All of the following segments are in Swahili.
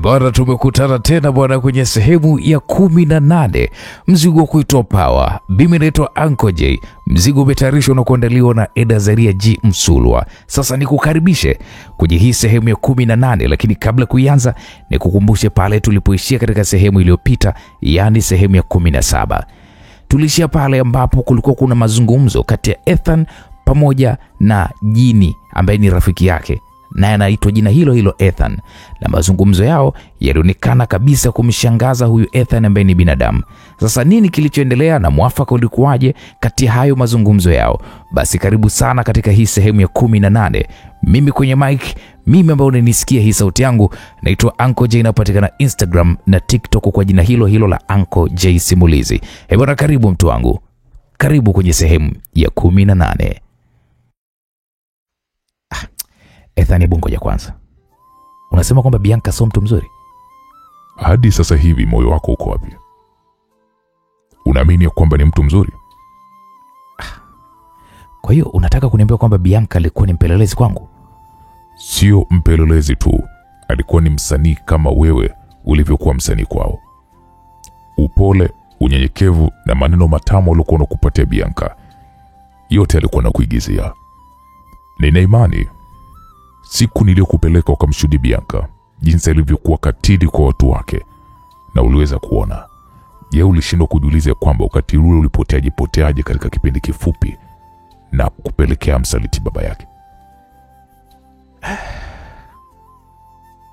Bwana, tumekutana tena bwana kwenye sehemu ya 18, mzigo kuitwa Power. Mimi naitwa Uncle J. Mzigo umetayarishwa na kuandaliwa na Edazaria G Msulwa. Sasa nikukaribishe kwenye hii sehemu ya 18, lakini kabla kuianza nikukumbushe pale tulipoishia katika sehemu iliyopita, yani sehemu ya 17. Tulishia pale ambapo kulikuwa kuna mazungumzo kati ya Ethan pamoja na Jini ambaye ni rafiki yake, naye anaitwa jina hilo hilo Ethan, na mazungumzo yao yalionekana kabisa kumshangaza huyu Ethan ambaye ni binadamu. Sasa nini kilichoendelea na mwafaka ulikuwaje kati ya hayo mazungumzo yao? Basi karibu sana katika hii sehemu ya 18. Mimi kwenye mic, mimi ambao unanisikia hii sauti yangu, naitwa Uncle J, napatikana Instagram na TikTok kwa jina hilo hilo la Uncle J Simulizi. Bwana, karibu mtu wangu, karibu kwenye sehemu ya 18. Ethan, ngoja kwanza. Unasema kwamba Bianca sio mtu mzuri? Hadi sasa hivi moyo wako uko wapi? Unaamini kwamba ni mtu mzuri? Kwa hiyo unataka kuniambia kwamba Bianca alikuwa ni mpelelezi kwangu? Sio mpelelezi tu, alikuwa ni msanii kama wewe ulivyokuwa msanii kwao. Upole, unyenyekevu na maneno matamu alikuwa anakupatia Bianca, yote alikuwa anakuigizia. Nina imani siku niliyokupeleka ukamshuhudia Bianca jinsi alivyokuwa katili kwa watu wake na uliweza kuona, je, ulishindwa kujiuliza kwamba wakati ule ulipoteaje katika kipindi kifupi na kupelekea msaliti baba yake?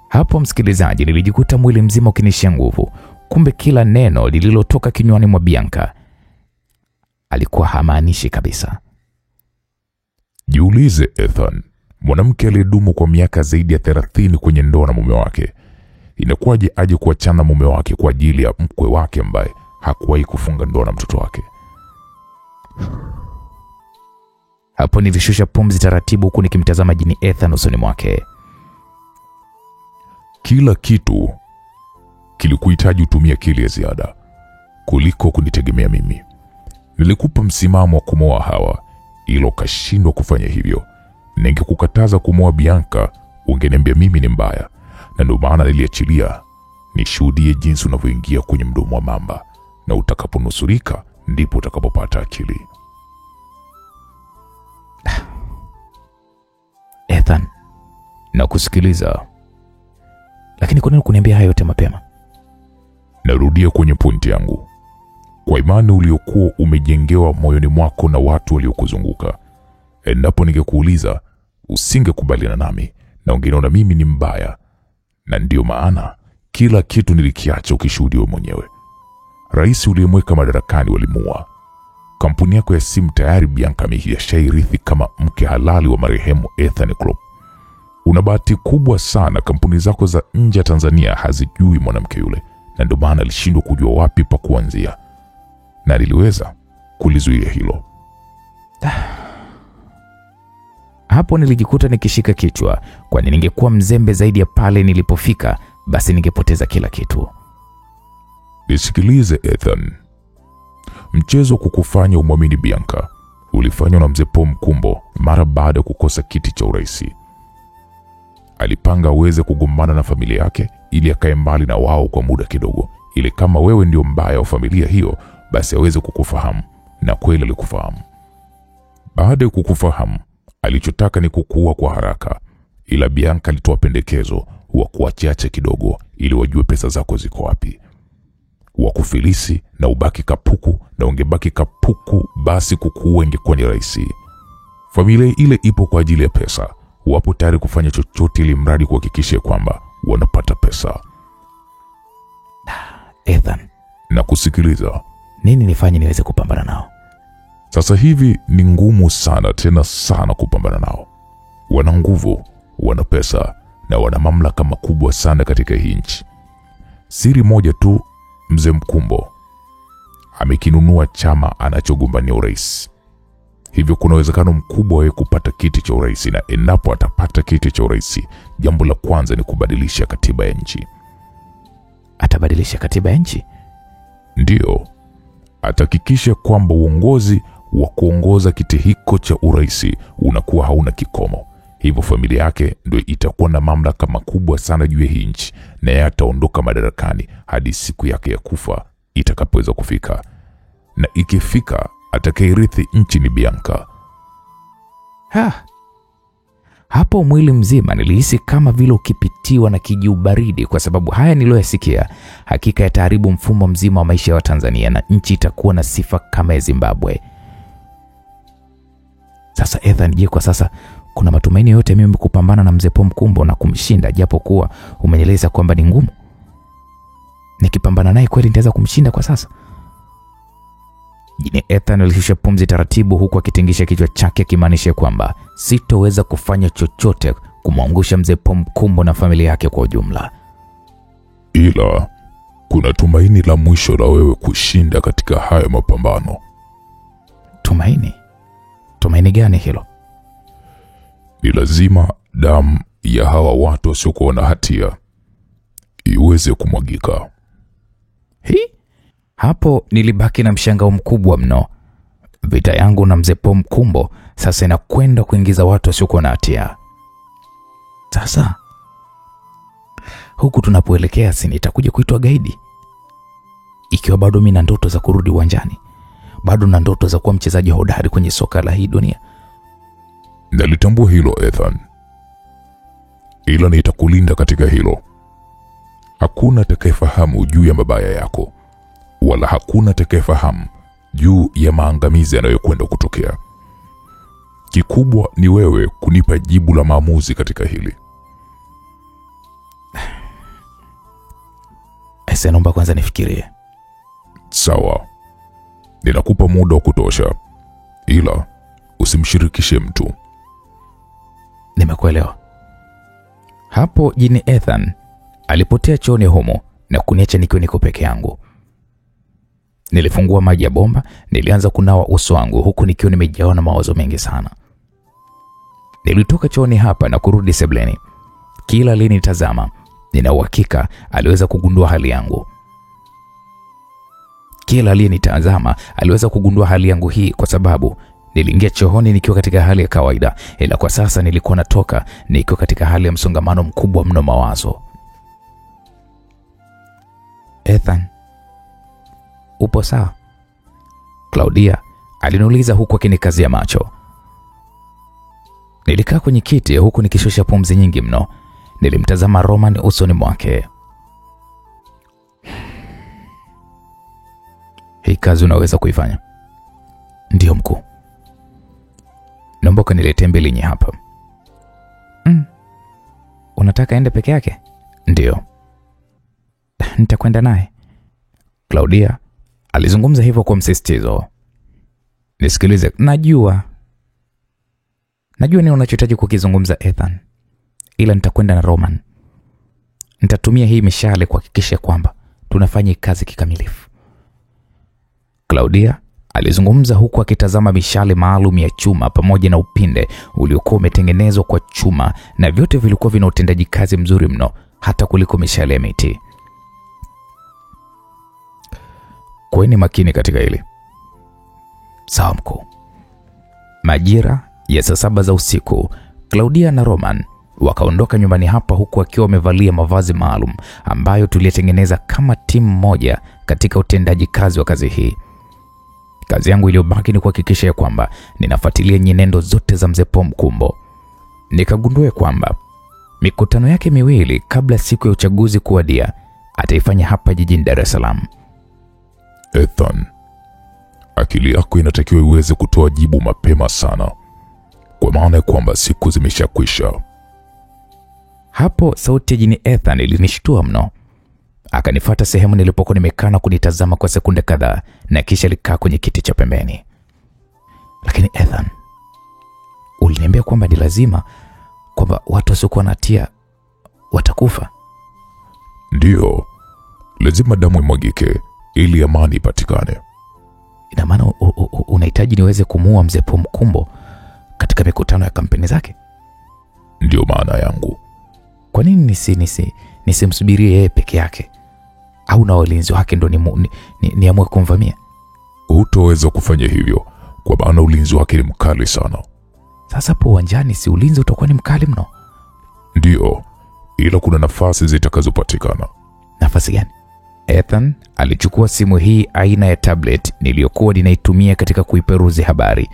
Hapo msikilizaji, nilijikuta mwili mzima ukinishia nguvu. Kumbe kila neno lililotoka kinywani mwa Bianca alikuwa hamaanishi kabisa. Jiulize Ethan, mwanamke aliyedumu kwa miaka zaidi ya 30 kwenye ndoa na mume wake, inakuwaje aje kuachana mume wake kwa ajili ya mkwe wake ambaye hakuwahi kufunga ndoa na mtoto wake? Hapo nilishusha pumzi taratibu huku nikimtazama Jini Ethan usoni mwake. Kila kitu kilikuhitaji utumie akili ya ziada kuliko kunitegemea mimi. Nilikupa msimamo wa kumoa Hawa, ilo kashindwa kufanya hivyo. Ningekukataza kumoa Bianca, ungeniambia mimi ni mbaya, na ndio maana niliachilia nishuhudie jinsi unavyoingia kwenye mdomo wa mamba, na utakaponusurika ndipo utakapopata akili. Ethan, na kusikiliza. Lakini kwa nini kuniambia hayo yote mapema? Narudia kwenye pointi yangu. Kwa imani uliokuwa umejengewa moyoni mwako na watu waliokuzunguka, endapo ningekuuliza usingekubaliana nami na ungeniona mimi ni mbaya, na ndio maana kila kitu nilikiacha ukishuhudia mwenyewe. Rais uliyemweka madarakani walimuua. Kampuni yako ya simu tayari Bianca ameshairithi kama mke halali wa marehemu Ethan Klopp. Una bahati kubwa sana, kampuni zako za nje ya Tanzania hazijui mwanamke yule, na ndio maana alishindwa kujua wapi pa kuanzia, na niliweza kulizuia hilo. Hapo nilijikuta nikishika kichwa, kwani ningekuwa mzembe zaidi ya pale nilipofika, basi ningepoteza kila kitu. Nisikilize Ethan, mchezo kukufanya umwamini Bianca ulifanywa na mzee Paul Mkumbo mara baada ya kukosa kiti cha urais. Alipanga aweze kugombana na familia yake ili akae mbali na wao kwa muda kidogo, ili kama wewe ndio mbaya wa familia hiyo, basi aweze kukufahamu, na kweli alikufahamu. Baada ya kukufahamu, alichotaka ni kukuua kwa haraka, ila Bianca alitoa pendekezo wa kuachache kidogo ili wajue pesa zako ziko wapi, wakufilisi na ubaki kapuku, na ungebaki kapuku basi kukuua ingekuwa ni rahisi. Familia ile ipo kwa ajili ya pesa, wapo tayari kufanya chochote ili mradi kuhakikisha kwamba wanapata pesa. Ethan, na kusikiliza. Nini nifanye niweze kupambana nao? Sasa hivi ni ngumu sana, tena sana kupambana nao. Wana nguvu, wana pesa na wana mamlaka makubwa sana katika hii nchi. Siri moja tu, mzee Mkumbo amekinunua chama anachogombania urais. Hivyo kuna uwezekano mkubwa wa kupata kiti cha urais, na endapo atapata kiti cha urais, jambo la kwanza ni kubadilisha katiba ya nchi. Atabadilisha katiba ya nchi? Ndio. Atahakikisha kwamba uongozi wa kuongoza kiti hiko cha urais unakuwa hauna kikomo. hivyo familia yake ndio itakuwa na mamlaka makubwa sana juu ya hii nchi, na yeye ataondoka madarakani hadi siku yake ya kufa itakapoweza kufika. Na ikifika, atakayerithi nchi ni Bianca. Hapo mwili mzima nilihisi kama vile ukipitiwa na kijiu baridi, kwa sababu haya niliyoyasikia hakika yataharibu mfumo mzima wa maisha ya Tanzania na nchi itakuwa na sifa kama ya Zimbabwe. Sasa Ethan, je, kwa sasa kuna matumaini yote mimi kupambana na mzee Pomkumbo na kumshinda, japo kuwa umenieleza kwamba ni ngumu? Nikipambana naye kweli nitaweza kumshinda kwa sasa? Jini Ethan alishusha pumzi taratibu, huku akitingisha kichwa chake, kimaanisha kwamba sitoweza kufanya chochote kumwangusha mzee Pomkumbo na familia yake kwa ujumla. Ila kuna tumaini la mwisho la wewe kushinda katika haya mapambano. Tumaini? Tumaini gani hilo? Ni lazima damu ya hawa watu wasiokuwa na hatia iweze kumwagika. Hapo nilibaki na mshangao mkubwa mno. Vita yangu na mzee Pomkumbo sasa inakwenda kuingiza watu wasiokuwa na hatia. Sasa huku tunapoelekea, si nitakuja kuitwa gaidi? Ikiwa bado mimi na ndoto za kurudi uwanjani, bado na ndoto za kuwa mchezaji hodari kwenye soka la hii dunia. Nalitambua hilo Ethan, ila nitakulinda katika hilo. Hakuna atakayefahamu juu ya mabaya yako, wala hakuna atakayefahamu juu ya maangamizi yanayokwenda kutokea. Kikubwa ni wewe kunipa jibu la maamuzi katika hili. Naomba kwanza nifikirie. Sawa, ninakupa muda wa kutosha, ila usimshirikishe mtu. Nimekuelewa. Hapo jini Ethan alipotea chooni humo na kuniacha nikiwa niko peke yangu. Nilifungua maji ya bomba, nilianza kunawa uso wangu huku nikiwa nimejawa na mawazo mengi sana. Nilitoka chooni hapa na kurudi sebleni. Kila alinitazama, nina uhakika aliweza kugundua hali yangu. Kila aliyenitazama aliweza kugundua hali yangu hii, kwa sababu niliingia chooni nikiwa katika hali ya kawaida, ila kwa sasa nilikuwa natoka nikiwa katika hali ya msongamano mkubwa mno mawazo. Ethan, upo sawa? Claudia aliniuliza huku akinikazia macho. Nilikaa kwenye kiti huku nikishusha pumzi nyingi mno. Nilimtazama Roman usoni mwake. Hii kazi unaweza kuifanya? Ndio mkuu. Naomba kaniletee Mbilinyi hapa. Unataka aende peke yake? Ndio. Nitakwenda naye. Claudia alizungumza hivyo kwa msisitizo. Nisikilize, najua nini unachohitaji kukizungumza Ethan, ila nitakwenda na Roman. Nitatumia hii mishale kuhakikisha kwamba tunafanya kazi kikamilifu. Claudia alizungumza huku akitazama mishale maalum ya chuma pamoja na upinde uliokuwa umetengenezwa kwa chuma, na vyote vilikuwa vina utendaji kazi mzuri mno hata kuliko mishale ya miti. Kuweni makini katika hili. Sawa mkuu. Majira ya saa 7 za usiku, Claudia na Roman wakaondoka nyumbani hapa huku wakiwa wamevalia mavazi maalum ambayo tulitengeneza kama timu moja katika utendaji kazi wa kazi hii. Kazi yangu iliyobaki ni kuhakikisha ya kwamba ninafuatilia nyenendo zote za mzee Pomkumbo. Nikagundua kwamba mikutano yake miwili kabla siku ya uchaguzi kuwadia ataifanya hapa jijini Dar es Salaam. Ethan, akili yako inatakiwa iweze kutoa jibu mapema sana, kwa maana kwamba siku zimeshakwisha. Hapo sauti ya jini Ethan ilinishtua mno. Akanifuata sehemu nilipokuwa nimekaa na kunitazama kwa sekunde kadhaa, na kisha alikaa kwenye kiti cha pembeni. Lakini Ethan, uliniambia kwamba ni lazima kwamba watu wasiokuwa na hatia watakufa. Ndio, lazima damu imwagike ili amani ipatikane. Ina maana unahitaji niweze kumuua mzee Pomkumbo katika mikutano ya kampeni zake? Ndio maana yangu. Kwa nini nisimsubirie yeye peke yake? Au na walinzi wake ndo niamue kumvamia? Hutoweza kufanya hivyo, kwa maana ulinzi wake ni mkali sana. Sasa hapo uwanjani si ulinzi utakuwa ni mkali mno? Ndiyo, ila kuna nafasi zitakazopatikana. Nafasi gani? Ethan alichukua simu hii aina ya tablet niliyokuwa ninaitumia katika kuiperuzi habari.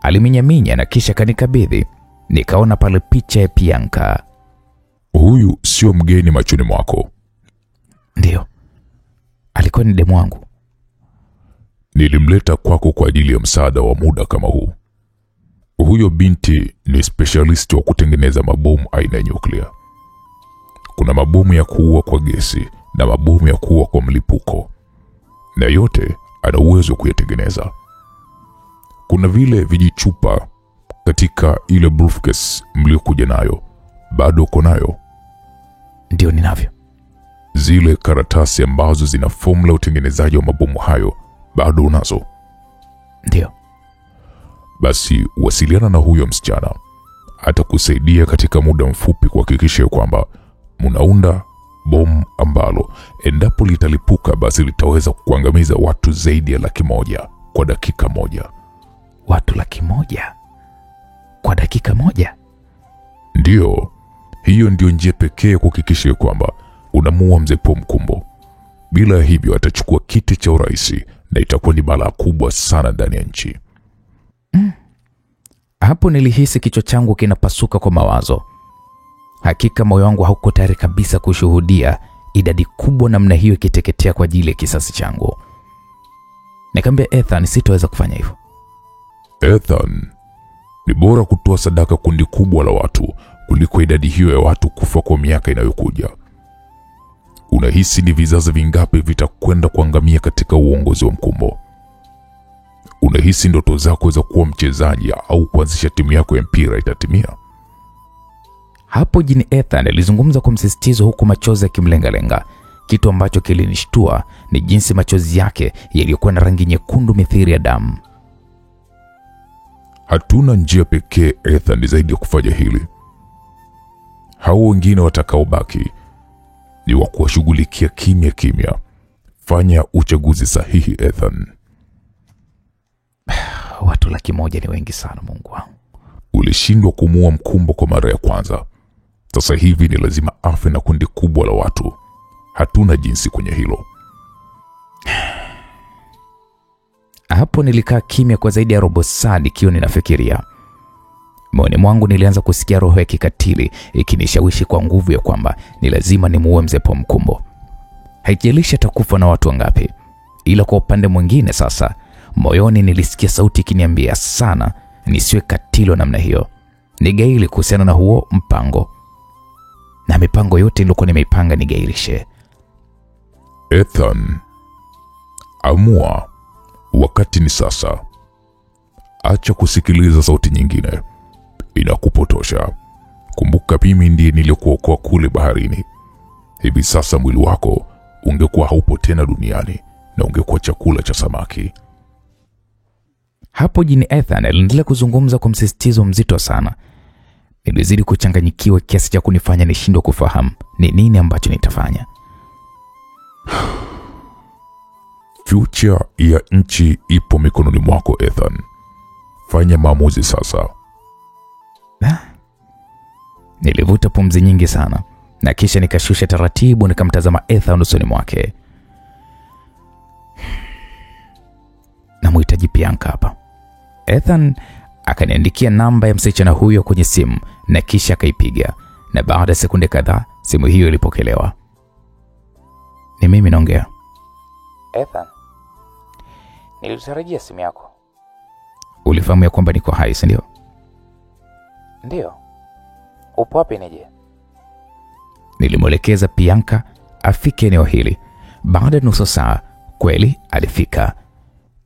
Aliminyaminya na kisha kanikabidhi. Nikaona pale picha ya Bianca. Huyu sio mgeni machoni mwako? Ndiyo, alikuwa ni demu wangu. Nilimleta kwako kwa ajili ya msaada wa muda kama huu. Huyo binti ni specialist wa kutengeneza mabomu aina ya nyuklia. Kuna mabomu ya kuua kwa gesi na mabomu ya kuua kwa mlipuko, na yote ana uwezo kuyatengeneza. Kuna vile vijichupa katika ile briefcase mliokuja nayo, bado uko nayo? Ndio, ninavyo. Zile karatasi ambazo zina formula utengenezaji wa mabomu hayo, bado unazo? Ndio. Basi wasiliana na huyo msichana. Atakusaidia katika muda mfupi kuhakikisha kwamba mnaunda bomu ambalo endapo litalipuka basi litaweza kuangamiza watu zaidi ya 100,000 kwa dakika moja. Watu 100,000 kwa dakika moja? Ndiyo, hiyo ndio njia pekee kuhakikisha kwamba unamuua mzee Pomkumbo. Bila hivyo atachukua kiti cha urais na itakuwa ni balaa kubwa sana ndani ya nchi. Hapo nilihisi kichwa changu kinapasuka kwa mawazo. Hakika moyo wangu hauko tayari kabisa kushuhudia idadi kubwa namna hiyo ikiteketea kwa ajili ya kisasi changu. Nikamwambia Ethan sitaweza kufanya hivyo. Ethan, ni bora kutoa sadaka kundi kubwa la watu kuliko idadi hiyo ya watu kufa kwa miaka inayokuja. Unahisi ni vizazi vingapi vitakwenda kuangamia katika uongozi wa Mkumbo? Unahisi ndoto zako za kuwa mchezaji au kuanzisha timu yako ya mpira itatimia? Hapo jini Ethan alizungumza kwa msisitizo huku machozi yakimlengalenga. Kitu ambacho kilinishtua ni jinsi machozi yake yaliyokuwa na rangi nyekundu mithili ya damu. Hatuna njia pekee Ethan zaidi ya kufanya hili. Hao wengine watakaobaki ni wa kuwashughulikia kimya kimya. Fanya uchaguzi sahihi Ethan. Watu 100,000 ni wengi sana, Mungu wangu. Ulishindwa kumuua Mkumbo kwa mara ya kwanza. Sasa hivi ni lazima afe na kundi kubwa la watu. Hatuna jinsi kwenye hilo. Hapo nilikaa kimya kwa zaidi ya robo saa nikiwa ninafikiria. Moyoni mwangu nilianza kusikia roho ya kikatili ikinishawishi kwa nguvu ya kwamba ni lazima nimuue mzee Pomkumbo. Haijalishi atakufa na watu wangapi. Ila kwa upande mwingine sasa, moyoni nilisikia sauti ikiniambia sana nisiwe katili namna hiyo. Nigaili kuhusiana na huo mpango. Na mipango yote nilikuwa nimeipanga nigailishe. Ethan, amua, wakati ni sasa. Acha kusikiliza sauti nyingine, inakupotosha. Kumbuka mimi ndiye niliyekuokoa kule baharini. Hivi sasa mwili wako ungekuwa haupo tena duniani na ungekuwa chakula cha samaki. Hapo jini Ethan aliendelea kuzungumza kwa msisitizo mzito sana. Nilizidi kuchanganyikiwa kiasi cha kunifanya nishindwe kufahamu ni nini ambacho nitafanya. Future ya nchi ipo mikononi mwako Ethan. Fanya maamuzi sasa. Nilivuta pumzi nyingi sana na kisha nikashusha taratibu nikamtazama Ethan usoni mwake. Namhitaji Bianca hapa. Ethan akaniandikia namba ya msichana huyo kwenye simu na kisha akaipiga, na baada ya sekunde kadhaa simu hiyo ilipokelewa. Ni mimi naongea. Ethan, nilitarajia simu yako. Ulifahamu ya kwamba niko hai, si ndio? Ndio. Upo wapi nije? Nilimwelekeza Bianca afike eneo hili. Baada ya nusu saa kweli alifika.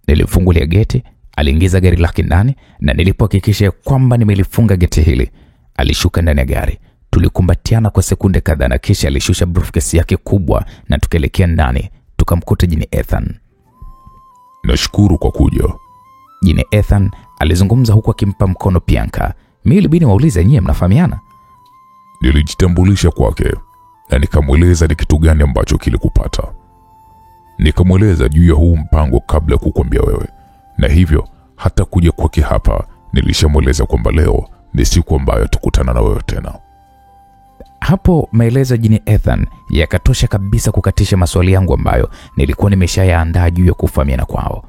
Nilimfungulia geti, aliingiza gari lake ndani na nilipohakikisha kwamba nimelifunga geti hili, alishuka ndani ya gari. Tulikumbatiana kwa sekunde kadhaa na kisha alishusha briefcase yake kubwa na tukaelekea ndani, tukamkuta jini Ethan. Nashukuru kwa kuja. Jini Ethan alizungumza huku akimpa mkono Bianca. Mimi ilibidi waulize, nyie mnafahamiana? Nilijitambulisha kwake na nikamweleza ni kitu gani ambacho kilikupata. Nikamweleza juu ya huu mpango kabla ya kukwambia wewe, na hivyo hata kuja kwake hapa Nilishamweleza kwamba leo ni siku ambayo tukutana na wewe tena. Hapo maelezo ya Jini Ethan yakatosha kabisa kukatisha maswali yangu ambayo nilikuwa nimeshayaandaa juu ya kufahamiana kwao.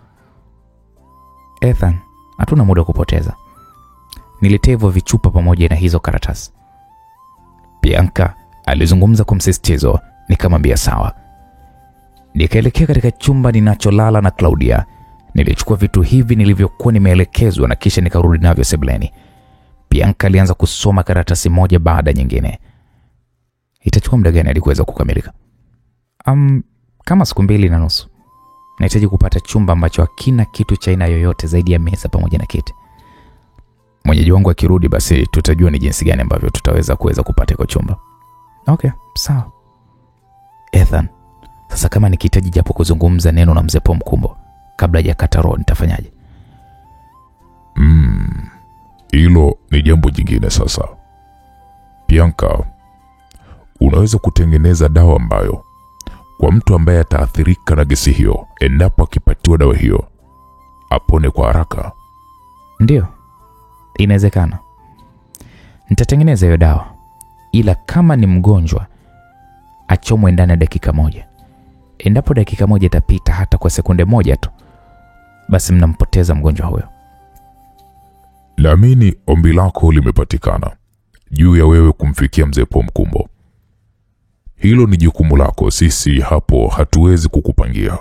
Ethan, hatuna muda kupoteza. Niletee hivyo vichupa pamoja na hizo karatasi. Bianca alizungumza kwa msisitizo, nikamwambia sawa. Nikaelekea katika chumba ninacholala na Claudia. Nilichukua vitu hivi nilivyokuwa nimeelekezwa na kisha nikarudi navyo sebuleni. Bianca alianza kusoma karatasi moja baada nyingine. Itachukua muda gani hadi kuweza kukamilika? Kama siku 2.5. Nahitaji kupata chumba ambacho hakina kitu cha aina yoyote zaidi ya meza pamoja na kiti. Mwenyeji wangu akirudi basi tutajua ni jinsi gani ambavyo tutaweza kupata kwa chumba. Okay, sawa. Ethan, sasa kama nikihitaji japo kuzungumza neno na mzee Pomkumbo kabla hajakata roho nitafanyaje? Hilo ni jambo jingine sasa. Bianca, unaweza kutengeneza dawa ambayo kwa mtu ambaye ataathirika na gesi hiyo, endapo akipatiwa dawa hiyo apone kwa haraka. Ndio, inawezekana. Nitatengeneza hiyo dawa, ila kama ni mgonjwa achomwe ndani ya dakika 1. Endapo dakika 1 itapita hata kwa sekunde 1 tu, basi mnampoteza mgonjwa huyo. Naamini ombi lako limepatikana juu ya wewe kumfikia mzee Pomkumbo. Hilo ni jukumu lako, sisi hapo hatuwezi kukupangia.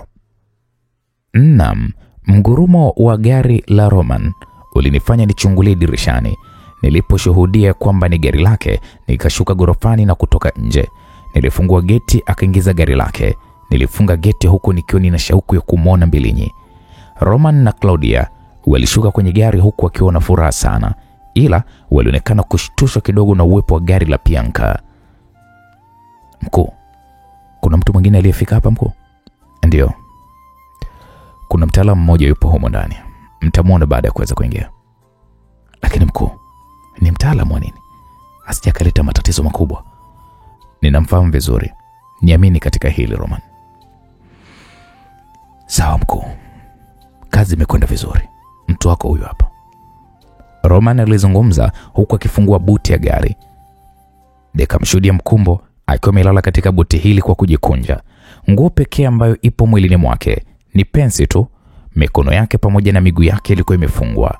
Naam, mgurumo wa gari la Roman ulinifanya nichungulie dirishani. Niliposhuhudia kwamba ni gari lake, nikashuka gorofani na kutoka nje. Nilifungua geti, akaingiza gari lake. Nilifunga geti huku nikiwa nina shauku ya kumwona Mbilinyi. Roman na Claudia walishuka kwenye gari huku wakiwa na furaha sana, ila walionekana kushtushwa kidogo na uwepo wa gari la Bianca. Mkuu, kuna mtu mwingine aliyefika hapa mkuu? Ndio. Kuna mtaalamu mmoja yupo humo ndani. Mtamwona baada ya kuweza kuingia. Lakini mkuu, ni mtaalamu wa nini? Asije kaleta matatizo makubwa. Ninamfahamu vizuri. Niamini katika hili Roman. Sawa mkuu. Kazi imekwenda vizuri. Mtu wako huyu hapa. Roman alizungumza huku akifungua buti ya gari. Nikamshuhudia Mkumbo akiwa amelala katika buti hili kwa kujikunja. Nguo pekee ambayo ipo mwilini mwake ni pensi tu. Mikono yake pamoja na miguu yake ilikuwa imefungwa.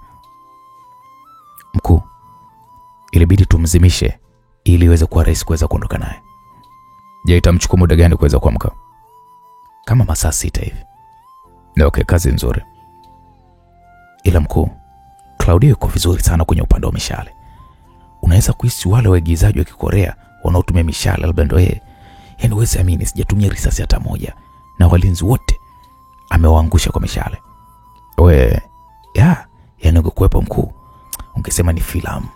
Mkuu, ilibidi tumzimishe ili iweze kuwa rahisi kuweza kuondoka naye. Je, itamchukua muda gani kuweza kuamka? Kama masaa 6 hivi. Okay, kazi nzuri. Ila mkuu, Claudia yuko vizuri sana kwenye upande wa mishale. Unaweza kuhisi wale waigizaji wa Kikorea wanaotumia mishale labda ndio yeye. Yaani wewe amini sijatumia risasi hata moja na walinzi wote amewaangusha kwa mishale. Yaani ungekuwepo mkuu, ungesema ni filamu.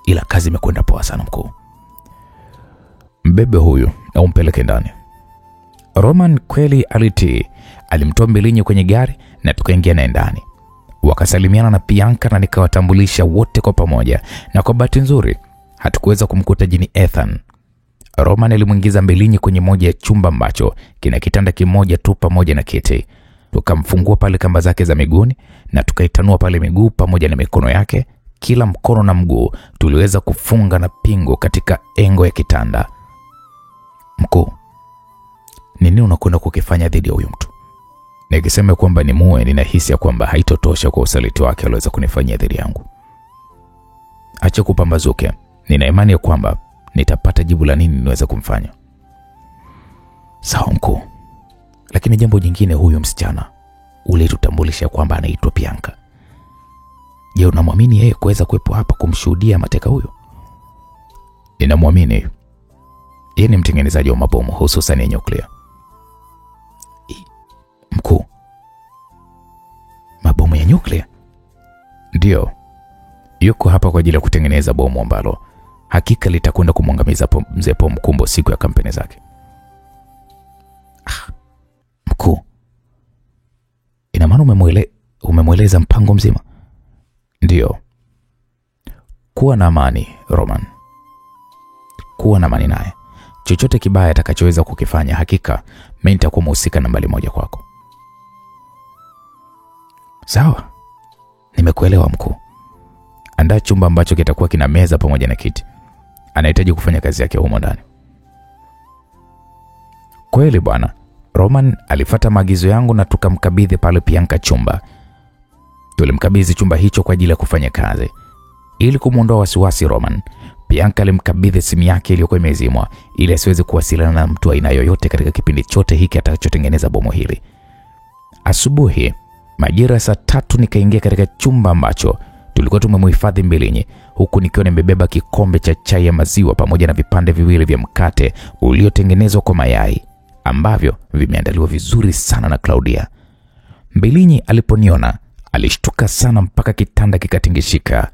Ila kazi imekwenda poa sana mkuu. Mbebe huyu na umpeleke ndani. Roman kweli alitii. Alimtoa Mbilinyi kwenye gari na tukaingia naye ndani. Wakasalimiana na Bianca na nikawatambulisha wote kwa pamoja, na kwa bahati nzuri hatukuweza kumkuta Jini Ethan. Roman alimuingiza Mbilinyi kwenye moja ya chumba ambacho kina kitanda kimoja tu pamoja na kiti. Tukamfungua pale kamba zake za miguuni na tukaitanua pale miguu pamoja na mikono yake. Kila mkono na mguu tuliweza kufunga na pingo katika engo ya kitanda. Mkuu, nini unakwenda kukifanya dhidi ya huyu mtu? Nikisema kwamba ni muue, ninahisi ya kwamba haitotosha kwa usaliti wake aliweza kunifanyia dhidi yangu. Acha kupambazuke. Nina imani ya kwamba nitapata jibu la nini niweze kumfanya. Sawa mkuu. Lakini jambo jingine, huyu msichana ule tutambulisha kwamba anaitwa Bianca. Je, unamwamini yeye kuweza kuwepo hapa kumshuhudia mateka huyo? Ninamwamini. Yeye ni mtengenezaji wa mabomu hususan ya nyuklia. Mkuu, mabomu ya nyuklia? Ndio. Yuko hapa kwa ajili ya kutengeneza bomu ambalo hakika litakwenda kumwangamiza mzee Pomkumbo siku ya kampeni zake. Mkuu, ina maana umemweleza mpango mzima? Ndio. Kuwa na amani Roman. Kuwa na amani naye. Chochote kibaya atakachoweza kukifanya, hakika mimi nitakuwa mhusika nambari 1 kwako. Sawa. Nimekuelewa mkuu. Andaa chumba ambacho kitakuwa kina meza pamoja na kiti. Anahitaji kufanya kazi yake humo ndani. Kweli bwana. Roman alifuata maagizo yangu na tukamkabidhi pale Bianca chumba. Tulimkabidhi chumba hicho kwa ajili ya kufanya kazi. Ili kumuondoa wasiwasi Roman, Bianca alimkabidhi simu yake iliyokuwa imezimwa ili asiweze kuwasiliana na mtu aina yoyote katika kipindi chote hiki atakachotengeneza bomu hili. Asubuhi, majira saa 3 nikaingia katika chumba ambacho tulikuwa tumemhifadhi Mbilinyi, huku nikiwa nimebeba kikombe cha chai ya maziwa pamoja na vipande viwili vya mkate uliotengenezwa kwa mayai ambavyo vimeandaliwa vizuri sana na Claudia. Mbilinyi aliponiona alishtuka sana mpaka kitanda kikatingishika.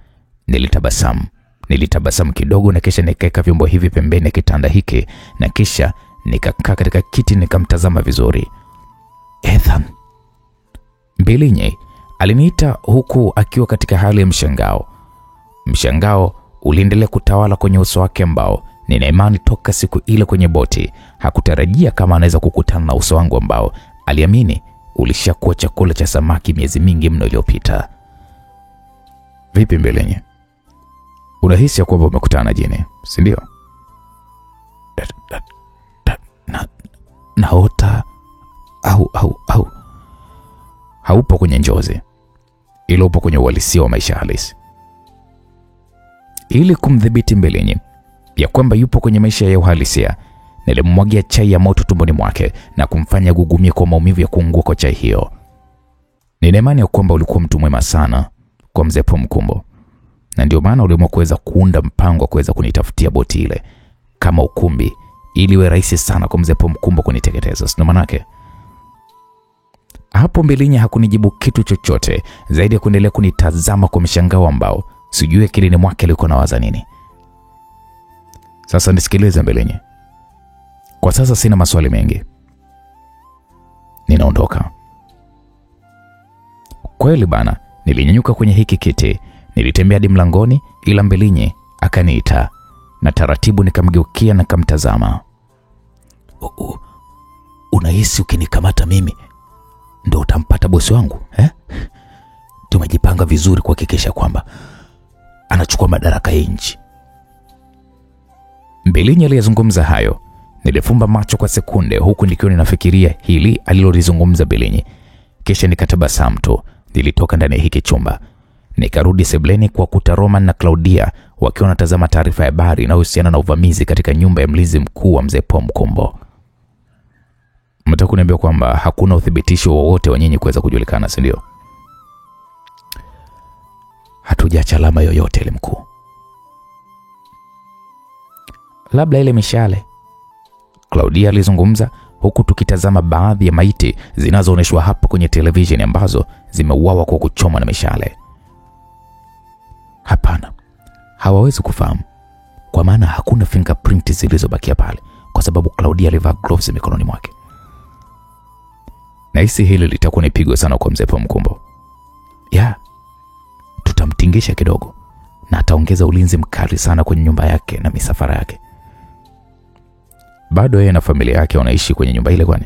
Nilitabasamu kidogo na kisha nikaeka vyombo hivi pembeni ya kitanda hiki na kisha nikakaa katika kiti nikamtazama vizuri. Ethan. Mbilinyi aliniita huku akiwa katika hali ya mshangao. Mshangao uliendelea kutawala kwenye uso wake ambao nina imani toka siku ile kwenye boti hakutarajia kama anaweza kukutana na uso wangu ambao aliamini ulishakuwa chakula cha samaki miezi mingi mno iliyopita. Vipi Mbilinyi? Unahisi ya kwamba umekutana na jini, si ndio? Naota au haupo kwenye njozi, ila upo kwenye uhalisia wa maisha halisi. Ili kumdhibiti Mbilinyi ya kwamba yupo kwenye maisha ya uhalisia, nilimwagia chai ya moto tumboni mwake na kumfanya gugumie kwa maumivu ya kuungua kwa chai hiyo. Nina imani ya kwamba ulikuwa mtu mwema sana kwa mzee Pomkumbo, na ndio maana uliamua kuweza kuunda mpango wa kuweza kunitafutia boti ile kama ukumbi ili iwe rahisi sana kwa mzee Pomkumbo kuniteketeza, sio manake? Hapo Mbilinyi hakunijibu kitu chochote zaidi ya kuendelea kunitazama kwa mshangao ambao sijui akilini mwake alikuwa anawaza nini. Sasa nisikilize Mbilinyi. Kwa sasa sina maswali mengi. Ninaondoka. Kweli bana, nilinyanyuka kwenye hiki kiti, nilitembea hadi mlangoni ila Mbilinyi akaniita na taratibu nikamgeukia na kumtazama. Unahisi ukinikamata mimi ndio utampata bosi wangu, eh? Tumejipanga vizuri kuhakikisha kwamba anachukua madaraka ya nchi. Mbilinyi aliyezungumza hayo, nilifumba macho kwa sekunde huku nikiwa ninafikiria hili alilolizungumza Mbilinyi. Kisha nikatabasamu tu. Nilitoka ndani ya hiki chumba. Nikarudi sebleni kwa kuta Roman na Claudia wakiwa wanatazama taarifa ya habari inayohusiana na uvamizi katika nyumba ya mlinzi mkuu wa mzee Pomkumbo. Mtaka kuniambia kwamba hakuna uthibitisho wowote wa nyinyi kuweza kujulikana, si ndio? Hatujaacha alama yoyote ile mkuu. Labda ile mishale, Claudia alizungumza huku tukitazama baadhi ya maiti zinazoonyeshwa hapa kwenye televisheni ambazo zimeuawa kwa kuchomwa na mishale. Hapana, hawawezi kufahamu kwa maana hakuna fingerprint zilizobakia pale kwa sababu Claudia alivaa gloves mikononi mwake. Nahisi hili litakuwa ni pigo sana kwa mzee Pomkumbo. Tutamtingisha kidogo na ataongeza ulinzi mkali sana kwenye nyumba yake na misafara yake. Bado yeye na familia yake wanaishi kwenye nyumba ile kwani?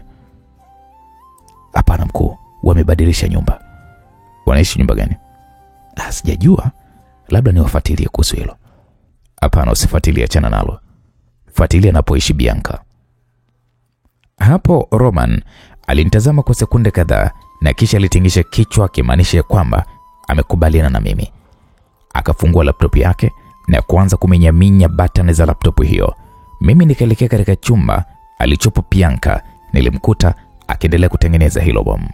Hapana mkuu, wamebadilisha nyumba. Wanaishi nyumba gani? Sijajua, labda niwafuatilie kuhusu hilo. Hapana, usifuatilie, achana nalo. Fuatilia anapoishi Bianca. Hapo Roman alinitazama kwa sekunde kadhaa na kisha alitingisha kichwa akimaanisha kwamba amekubaliana na mimi. Akafungua laptop yake na kuanza kuminyaminya button za laptop hiyo. Mimi nikaelekea katika chumba alichopo Bianca. Nilimkuta akiendelea kutengeneza hilo bomu.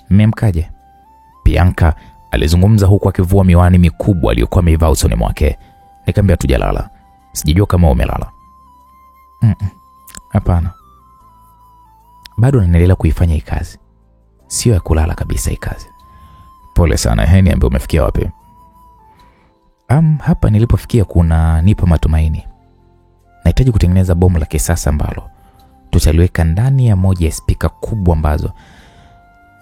Mmemkaje? Bianca alizungumza huku akivua miwani mikubwa aliyokuwa ameivaa usoni mwake. Nikamwambia tujalala. Sijijua kama umelala. Hapana. Bado naendelea kuifanya hii kazi. Sio ya kulala kabisa hii kazi. Pole sana, heni ambaye umefikia wapi? Hapa nilipofikia kuna nipa matumaini. Nahitaji kutengeneza bomu la kisasa ambalo tutaliweka ndani ya moja ya spika kubwa ambazo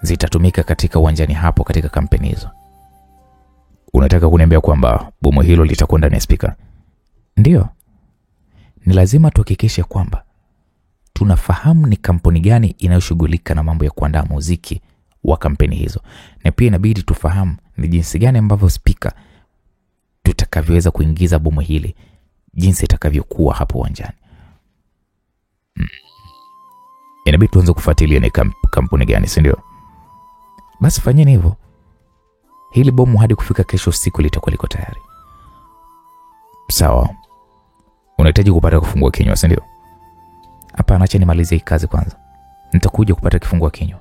zitatumika katika uwanjani hapo katika kampeni hizo. Unataka kuniambia kwamba bomu hilo litakuwa ndani ya spika? Ndio. Ni lazima tuhakikishe kwamba tunafahamu ni kampuni gani inayoshughulika na mambo ya kuandaa muziki wa kampeni hizo. Na pia inabidi tufahamu ni jinsi gani ambavyo spika tutakavyoweza kuingiza bomu hili, jinsi itakavyokuwa hapo uwanjani. Inabidi tuanze kufuatilia ni kampuni gani, si ndio? Basi fanyeni hivyo. Hili bomu hadi kufika kesho usiku litakuwa liko tayari. Sawa. Unahitaji kupata kufungua kinywa, si ndio? Hapana, acha nimalize hii kazi kwanza. Nitakuja kupata kifungua kinywa.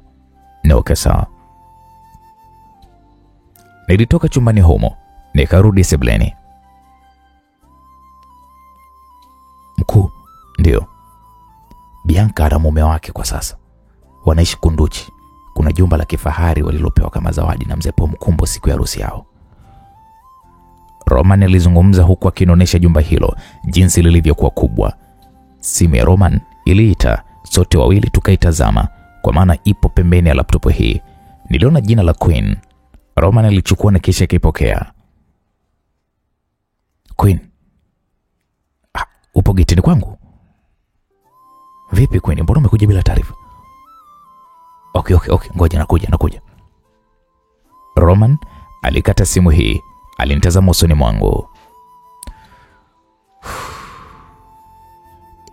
Na okay, sawa. Nilitoka chumbani humo, nikarudi sebleni. Mkuu, ndio. Bianca na mume wake kwa sasa wanaishi Kunduchi. Kuna jumba la kifahari walilopewa kama zawadi na mzee Pomkumbo siku ya harusi yao. Roman alizungumza huku akinonesha jumba hilo jinsi lilivyokuwa kubwa. Simu ya Roman iliita, sote wawili tukaitazama kwa maana ipo pembeni ya laptop hii. Niliona jina la Queen. Roman alichukua na kisha kipokea. Queen. Upo getini kwangu? Vipi Queen, mbona umekuja bila taarifa? Okay, ngoja nakuja. Roman alikata simu hii, alinitazama usoni mwangu.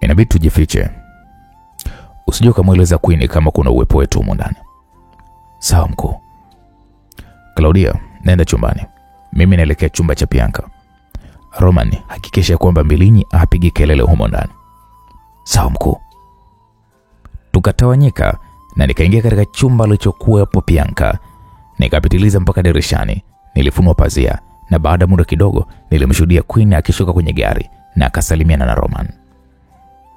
Inabidi tujifiche. Usijue kumueleza Queen kama kuna uwepo wetu huko ndani. Sawa mkuu. Claudia, nenda chumbani. Mimi naelekea chumba cha Bianca. Roman, hakikisha kwamba Mbilinyi apige kelele humo ndani. Sawa mkuu. Tukatawanyika na nikaingia katika chumba alichokuwa hapo Bianca. Nikapitiliza mpaka dirishani. Nilifunua pazia na baada muda kidogo nilimshuhudia Queen akishuka kwenye gari na akasalimiana na Roman.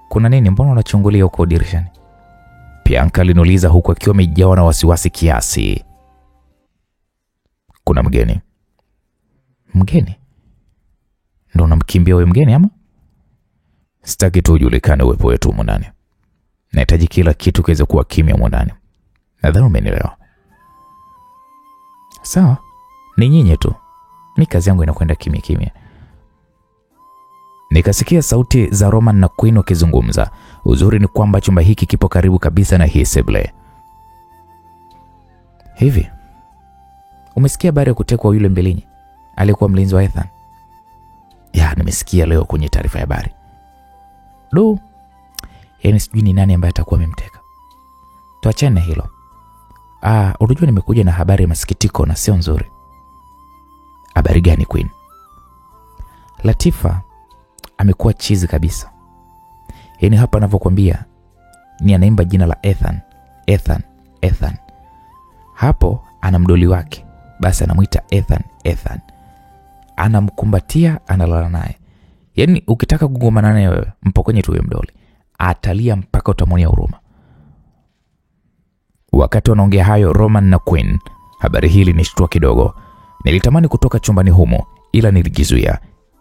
Kuna nini, mbona unachungulia huko dirishani? Bianca aliniuliza huku akiwa amejawa na wasiwasi kiasi. Kuna mgeni. Mgeni? Ndio unamkimbia wewe mgeni ama? Sitaki tu ujulikane uwepo wetu humo ndani. Nahitaji kila kitu kiweze kuwa kimya humo ndani. Nadhani umenielewa. Sawa. Ni nyinyi tu. Mimi kazi yangu inakwenda kimya. Nikasikia sauti za Roman na Queen wakizungumza. Uzuri ni kwamba chumba hiki kipo karibu kabisa na hii sebule. Hivi, umesikia habari ya kutekwa yule Mbilinyi? Alikuwa mlinzi wa Ethan. Ya, nimesikia leo kwenye taarifa ya habari. Yaani sijui ni nani ambaye atakuwa amemteka. Tuachane hilo. Unajua nimekuja na habari ya masikitiko na sio nzuri. Habari gani Queen? Latifa amekuwa chizi kabisa. Yaani hapa ninavyokuambia ni anaimba jina la Ethan. Hapo ana mdoli wake, basi anamuita Ethan. Anamkumbatia, analala naye. Yaani ukitaka kugomana naye wewe, mpokonye tu huyo mdoli. Atalia mpaka utamwonea huruma. Wakati wanaongea hayo Roman na Queen, habari hili nishtua kidogo. Nilitamani kutoka chumbani humo ila nilijizuia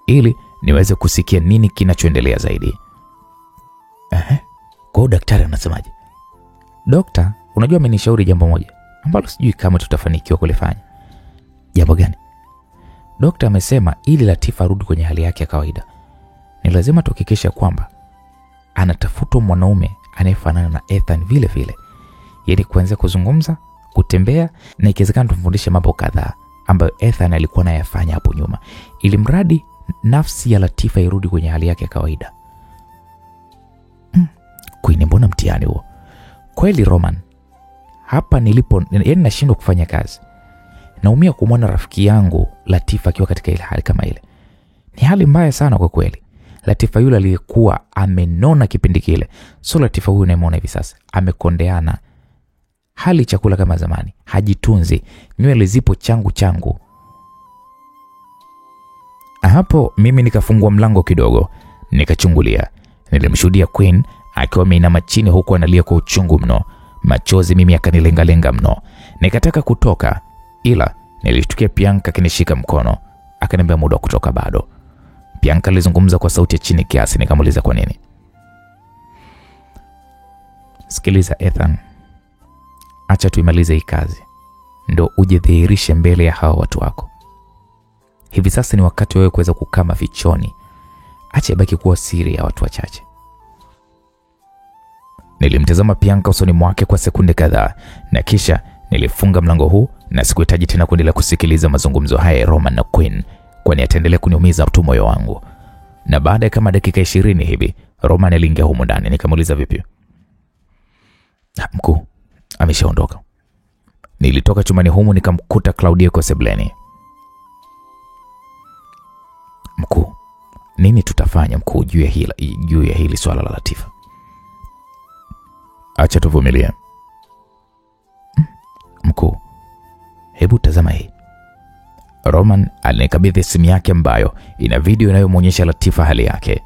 ili niweze kusikia nini kinachoendelea zaidi. Kwa daktari anasemaje? Dokta, unajua amenishauri jambo moja ambalo sijui kama tutafanikiwa kulifanya. Jambo gani? Dokta amesema ili Latifa arudi kwenye hali yake ya kawaida, ni lazima tuhakikishe kwamba anatafutwa mwanaume anayefanana na Ethan vile vile. Yaani kuanza kuzungumza, kutembea na ikiwezekana tumfundishe mambo kadhaa ambayo Ethan alikuwa anayafanya hapo nyuma, ili mradi nafsi ya Latifa irudi kwenye hali yake ya kawaida. Queen, mbona mtihani huo? Kweli Roman, hapa nilipo yaani nashindwa kufanya kazi. Naumia kumwona rafiki yangu Latifa akiwa katika ile hali kama ile. Ni hali mbaya sana kwa kweli. Latifa yule aliyekuwa amenona kipindi kile, so Latifa huyu unayemwona hivi sasa amekondeana. Hali chakula kama zamani, hajitunzi, nywele zipo changu. Hapo mimi nikafungua mlango kidogo, nikachungulia. Nilimshuhudia Queen akiwa ameinama chini huku analia kwa uchungu mno. Machozi mimi yakanilenga mno. Nikataka kutoka ila nilishtukia Bianca kinishika mkono, akaniambia muda wa kutoka bado. Bianca alizungumza kwa sauti ya chini kiasi, nikamuuliza kwa nini. Sikiliza Ethan, acha tuimalize hii kazi ndo ujidhihirishe mbele ya hawa watu wako. Hivi sasa ni wakati wewe kuweza kukama vichoni. Acha ibaki kuwa siri ya watu wachache. Nilimtazama Bianca usoni mwake kwa sekunde kadhaa na kisha nilifunga mlango huu na sikuhitaji tena kuendelea kusikiliza mazungumzo haya ya Roman na Queen. kwani ataendelea kuniumiza tu moyo wangu. Na baada ya kama dakika 20 hivi, Roman aliingia humu ndani. Nikamuuliza vipi? Mkuu, ameshaondoka. Nilitoka chumbani humu nikamkuta Claudia kwa sebleni. Mkuu, nini tutafanya mkuu juu ya hili swala la Latifa? Acha tuvumilie. Mkuu, hebu tazama hii. Roman alinikabidhi simu yake ambayo ina video inayomwonyesha Latifa hali yake.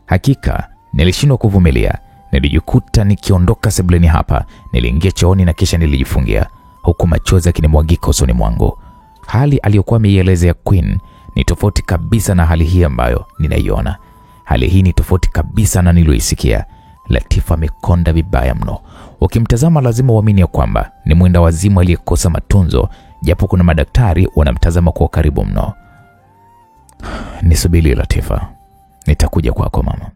Hakika nilishindwa kuvumilia. Nilijikuta nikiondoka sebleni hapa, niliingia chooni na kisha nilijifungia, huku machozi yakinimwagika usoni mwangu. Hali aliyokuwa ameielezea Queen ni tofauti kabisa na hali hii ambayo ninaiona. Hali hii ni tofauti kabisa na niliyoisikia. Latifa amekonda vibaya mno. Ukimtazama lazima uamini kwamba ni mwenda wazimu aliyekosa matunzo, japo kuna madaktari wanamtazama kwa karibu mno. Nisubiri Latifa, nitakuja kwako mama.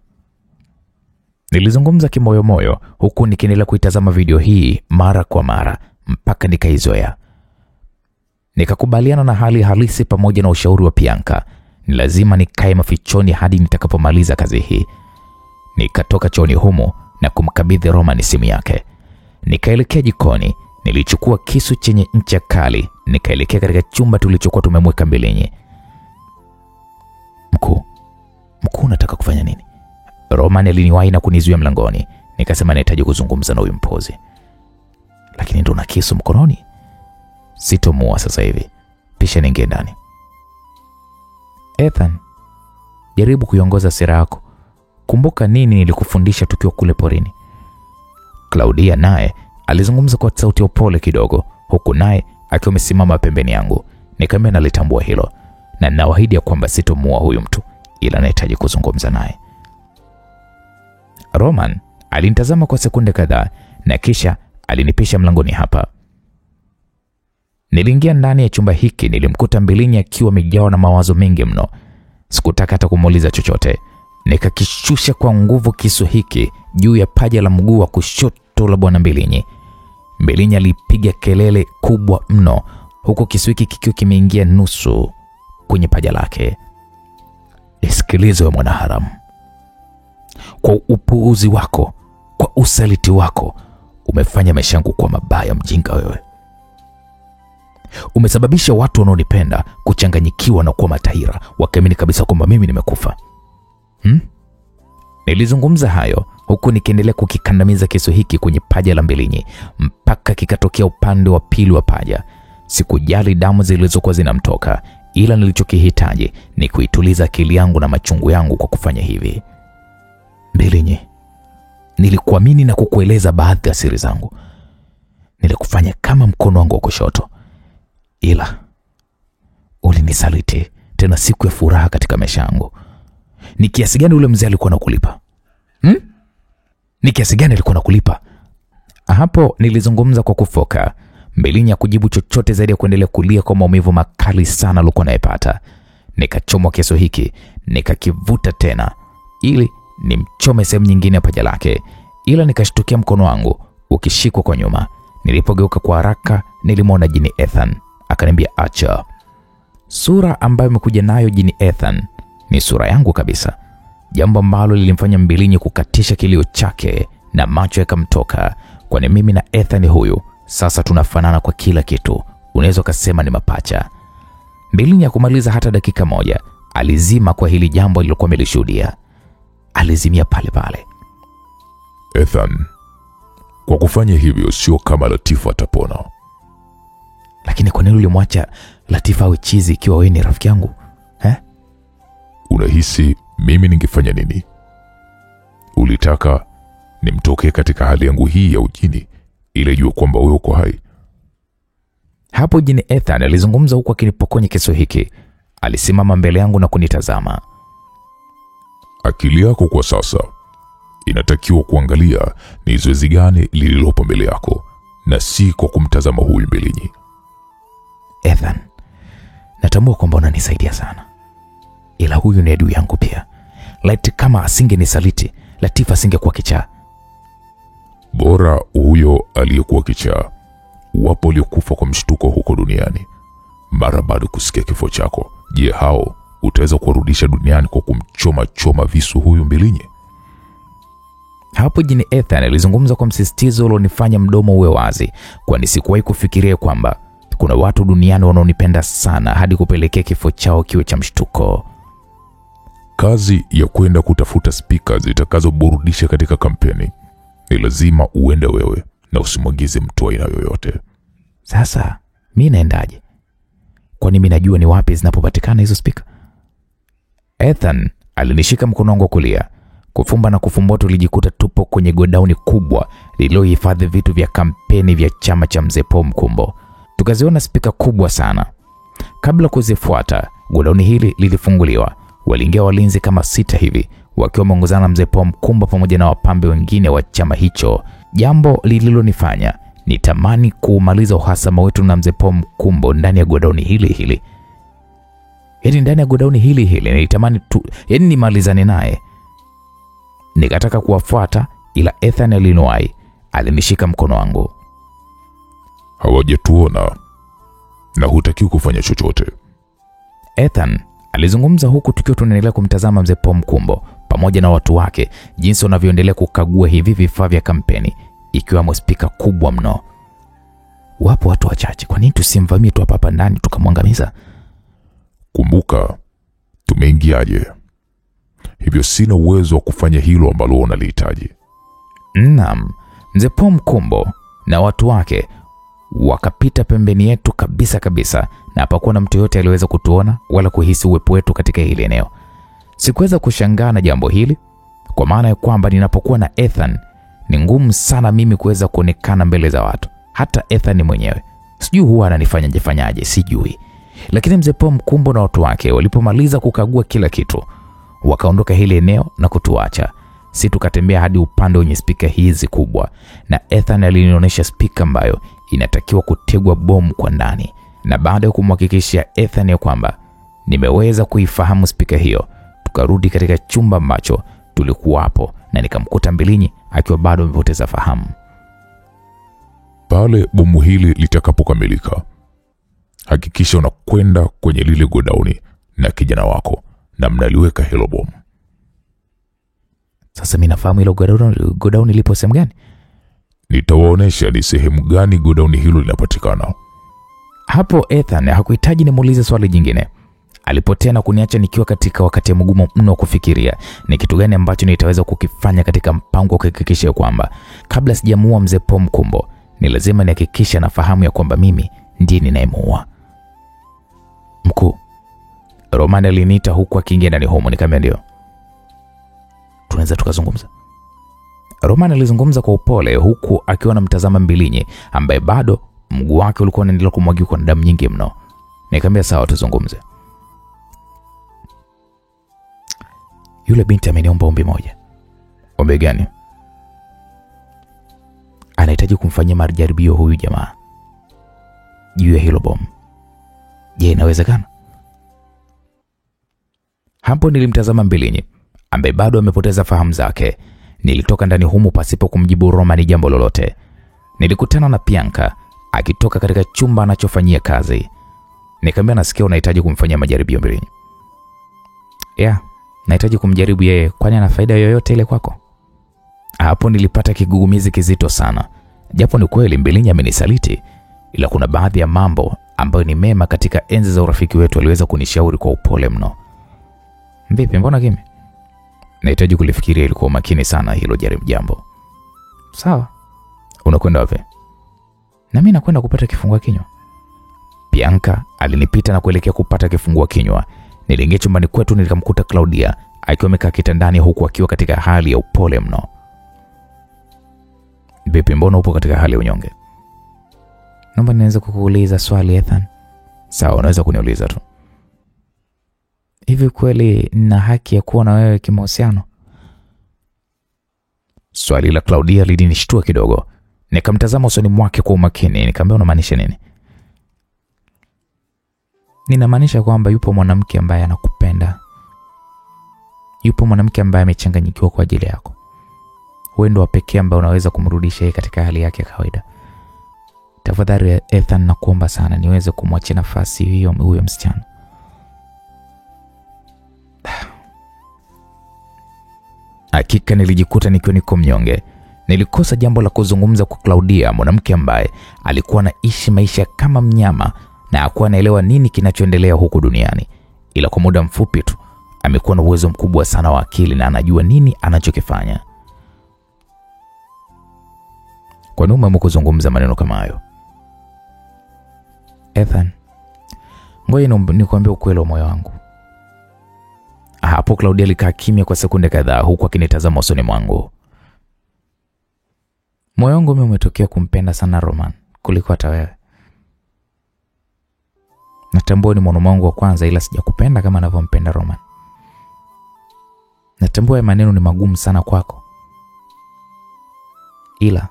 Nilizungumza kimoyomoyo huku nikiendelea kuitazama video hii mara kwa mara mpaka nikaizoea. Nikakubaliana na hali halisi pamoja na ushauri wa Bianca. Ni lazima nikae mafichoni hadi nitakapomaliza kazi hii. Nikatoka chooni humo na kumkabidhi Roman simu yake. Nikaelekea jikoni, nilichukua kisu chenye ncha kali, nikaelekea katika chumba tulichokuwa tumemweka Mbilinyi. Mkuu, unataka kufanya nini? Roman aliniwahi na kunizuia mlangoni. Nikasema nahitaji kuzungumza na huyu mpozi. Lakini ndo na kisu mkononi. Sitomua sasa hivi. Pisha niingie ndani. Ethan, jaribu kuiongoza sira yako. Kumbuka nini nilikufundisha tukiwa kule porini. Claudia naye alizungumza kwa sauti ya upole kidogo, huku naye akiwa amesimama pembeni yangu. Nikamwambia nalitambua hilo na ninawaahidi kwamba sitomua huyu mtu, ila nahitaji kuzungumza naye. Roman alinitazama kwa sekunde kadhaa na kisha alinipisha mlangoni hapa. Niliingia ndani ya chumba hiki, nilimkuta Mbilinyi akiwa amejawa na mawazo mengi mno. Sikutaka hata kumuuliza chochote. Nikakishusha kwa nguvu kisu hiki juu ya paja la mguu wa kushoto la bwana Mbilinyi. Mbilinyi alipiga kelele kubwa mno, huku kisu hiki kikiwa kimeingia nusu kwenye paja lake. Nisikilize wewe mwanaharamu. Kwa upuuzi wako, kwa usaliti wako, umefanya maisha yangu kuwa mabaya. Mjinga wewe. Umesababisha watu wanaonipenda kuchanganyikiwa na kuwa matahira, wakaamini kabisa kwamba mimi nimekufa. Nilizungumza hayo huku nikiendelea kukikandamiza kisu hiki kwenye paja la Mbilinyi mpaka kikatokea upande wa pili wa paja. Sikujali damu zilizokuwa zinamtoka, ila nilichokihitaji ni kuituliza akili yangu na machungu yangu kwa kufanya hivi. Mbilinyi, nilikuamini na kukueleza baadhi ya siri zangu. Nilikufanya kama mkono wangu wa kushoto, ila ulinisaliti tena siku ya furaha katika maisha yangu. Ni kiasi gani ule mzee alikuwa anakulipa? Ni kiasi gani alikuwa anakulipa? Hapo nilizungumza kwa kufoka. Mbilinyi hakujibu chochote zaidi ya kuendelea kulia kwa maumivu makali sana alikuwa anayepata. Nikachomwa kisu hiki, nikakivuta tena ili nimchome sehemu nyingine ya paja lake, ila nikashtukia mkono wangu ukishikwa kwa nyuma. Nilipogeuka kwa haraka nilimwona Jini Ethan. Akaniambia acha. Sura ambayo imekuja nayo Jini Ethan ni sura yangu kabisa, jambo ambalo lilimfanya Mbilinyi kukatisha kilio chake na macho yakamtoka, kwani mimi na Ethan huyu sasa tunafanana kwa kila kitu. Unaweza kusema ni mapacha. Mbilinyi hakumaliza hata dakika moja, alizima kwa hili jambo alilokuwa amelishuhudia. Alizimia pale pale. Ethan, kwa kufanya hivyo sio kama Latifa atapona. Lakini kwa nini ulimwacha Latifa awe chizi ikiwa wewe ni rafiki yangu? Unahisi mimi ningefanya nini? Ulitaka nimtokee katika hali yangu hii ya ujini ili jua kwamba wewe uko hai? Hapo Jini Ethan alizungumza huku akinipokonya kisu hiki. Alisimama mbele yangu na kunitazama. Akili yako kwa sasa inatakiwa kuangalia ni zoezi gani lililopo mbele yako na si kwa kumtazama huyu Mbilinyi. Ethan, natambua kwamba unanisaidia sana, ila huyu ni adui yangu pia. Laiti kama asingenisaliti, Latifa asingekuwa kichaa. Bora huyo aliyekuwa kichaa. Wapo waliokufa kwa mshtuko huko duniani mara baada kusikia kifo chako. Je, hao utaweza kuwarudisha duniani kwa kumchoma visu huyu Mbilinyi? Hapo jini Ethan alizungumza kwa msisitizo ulionifanya mdomo uwe wazi, kwani sikuwahi kufikiria kwamba kuna watu duniani wanaonipenda sana hadi kupelekea kifo chao kiwe cha mshtuko. Kazi ya kwenda kutafuta speakers zitakazoburudisha katika kampeni ni lazima uende wewe na usimwagize mtu aina yoyote. Sasa mimi naendaje? Kwani mimi najua ni wapi zinapopatikana hizo speaker? Ethan alinishika mkono wangu kulia. Kufumba na kufumbua tulijikuta tupo kwenye godauni kubwa lililohifadhi vitu vya kampeni vya chama cha Mzee Paul Mkumbo. Tukaziona spika kubwa sana. Kabla kuzifuata, godauni hili lilifunguliwa. Waliingia walinzi kama 6 hivi, wakiwa wameongozana na Mzee Paul Mkumbo pamoja na wapambe wengine wa chama hicho. Jambo lililonifanya nitamani kumaliza uhasama wetu na Mzee Paul Mkumbo ndani ya godauni hili. Yaani ndani ya godauni hili nilitamani tu, yaani nimalizane naye. Nikataka kuwafuata, ila Ethan aliniwahi, alinishika mkono wangu. Hawajatuona na hutakiwi kufanya chochote. Ethan alizungumza huku tukiwa tunaendelea kumtazama Mzee Paul Mkumbo pamoja na watu wake jinsi wanavyoendelea kukagua hivi vifaa vya kampeni, ikiwemo spika kubwa mno. Wapo watu wachache, kwa nini tusimvamie tu hapa ndani tukamwangamiza? Kumbuka tumeingiaje? Hivyo sina uwezo wa kufanya hilo ambalo unalihitaji. Naam, Mzee Paul Mkumbo na watu wake wakapita pembeni yetu kabisa, na hapakuwa na mtu yote aliyeweza kutuona wala kuhisi uwepo wetu katika hili eneo. Sikuweza kushangaa na jambo hili, kwa maana ya kwamba ninapokuwa na Ethan ni ngumu sana mimi kuweza kuonekana mbele za watu. Hata Ethan mwenyewe sijui huwa ananifanyaje sijui. Lakini Mzee Paul Mkumbo na watu wake walipomaliza kukagua kila kitu, wakaondoka hili eneo na kutuacha. Si tukatembea hadi upande wenye spika hizi kubwa, na Ethan alinionyesha spika ambayo inatakiwa kutegwa bomu kwa ndani. Na baada ya kumhakikishia Ethan ya kwamba nimeweza kuifahamu spika hiyo, tukarudi katika chumba ambacho tulikuwa hapo, na nikamkuta Mbilinyi akiwa bado amepoteza fahamu. Pale bomu hili litakapokamilika, hakikisha unakwenda kwenye lile godauni na kijana wako na mnaliweka hilo bomu. Sasa mimi nafahamu hilo godauni lipo sehemu gani? Nitawaonesha ni sehemu gani godauni hilo linapatikana. Hapo Ethan hakuhitaji nimuulize swali jingine. Alipotea na kuniacha nikiwa katika wakati mgumu mno kufikiria ni kitu gani ambacho nitaweza kukifanya katika mpango wa kuhakikisha kwamba kabla sijamuua Mzee Paul Mkumbo, ni lazima nihakikishe nafahamu ya kwamba mimi ndiye ninayemuua. Mkuu, Roman aliniita huku akiingia ndani humo. Nikamwambia ndio. Tunaweza tukazungumza? Roman alizungumza kwa upole huku akiwa anamtazama Mbilinyi ambaye bado mguu wake ulikuwa unaendelea kumwagika na damu nyingi mno. Nikamwambia sawa, tuzungumze. Yule binti ameniomba ombi moja. Ombi gani? Anahitaji kumfanyia majaribio huyu jamaa juu ya hilo bomu. Je, inawezekana? Hapo nilimtazama Mbilinyi ambaye bado amepoteza fahamu zake. Nilitoka ndani humu pasipo kumjibu Roman jambo lolote. Nilikutana na Bianca akitoka katika chumba anachofanyia kazi. Nikamwambia nasikia unahitaji kumfanyia majaribio Mbilinyi. Nahitaji kumjaribu yeye, kwani ana faida yoyote ile kwako? Hapo nilipata kigugumizi kizito sana. Japo ni kweli Mbilinyi amenisaliti, ila kuna baadhi ya mambo ambayo ni mema katika enzi za urafiki wetu aliweza kunishauri kwa upole mno. Vipi, mbona kimya? Nahitaji kulifikiria ili kwa makini sana hilo jambo. Sawa. Unakwenda wapi? Na mimi nakwenda kupata kifungua kinywa. Bianca alinipita na kuelekea kupata kifungua kinywa. Niliingia chumbani kwetu, nikamkuta Claudia akiwa amekaa kitandani huku akiwa katika hali ya upole mno. Vipi, mbona upo katika hali ya unyonge? Naomba niweze kukuuliza swali Ethan. Sawa, unaweza kuniuliza tu. Hivi kweli nina haki ya kuwa na wewe kimahusiano? Swali la Claudia lilinishtua kidogo. Nikamtazama usoni mwake kwa umakini, nikamwambia unamaanisha nini? Ninamaanisha kwamba yupo mwanamke ambaye anakupenda. Yupo mwanamke ambaye amechanganyikiwa kwa ajili yako. Wewe ndio pekee ambaye unaweza kumrudisha yeye katika hali yake ya kawaida. Tafadhali Ethan, nakuomba sana niweze kumwachia nafasi hiyo huyo msichana. Hakika nilijikuta nikiwa niko mnyonge. Nilikosa jambo la kuzungumza kwa Claudia, mwanamke ambaye alikuwa anaishi maisha kama mnyama na hakuwa anaelewa nini kinachoendelea huku duniani. Ila kwa muda mfupi tu amekuwa na uwezo mkubwa sana wa akili na anajua nini anachokifanya. Kwa nini umeamua kuzungumza maneno kama hayo? Ethan, ngoja nikwambie ukweli wa moyo wangu. Hapo Claudia alikaa kimya kwa sekunde kadhaa huku akinitazama usoni mwangu. Moyo wangu mimi umetokea kumpenda sana Roman kuliko hata wewe. Natambua ni mwanaume wangu wa kwanza, ila sijakupenda kama ninavyompenda Roman. Natambua maneno ni magumu sana kwako, ila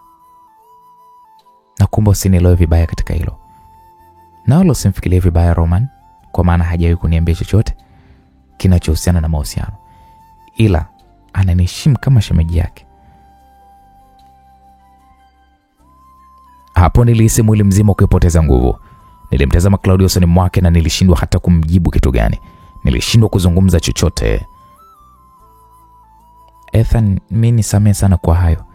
nakuomba usinielewe vibaya katika hilo. Na wala usimfikirie vibaya Roman, kwa maana hajawahi kuniambia chochote kinachohusiana na mahusiano, ila ananiheshimu kama shemeji yake. Hapo nilihisi mwili mzima ukipoteza nguvu. Nilimtazama Claudia usoni mwake na nilishindwa hata kumjibu kitu gani. Nilishindwa kuzungumza chochote. Ethan, mimi nisamehe sana kwa hayo,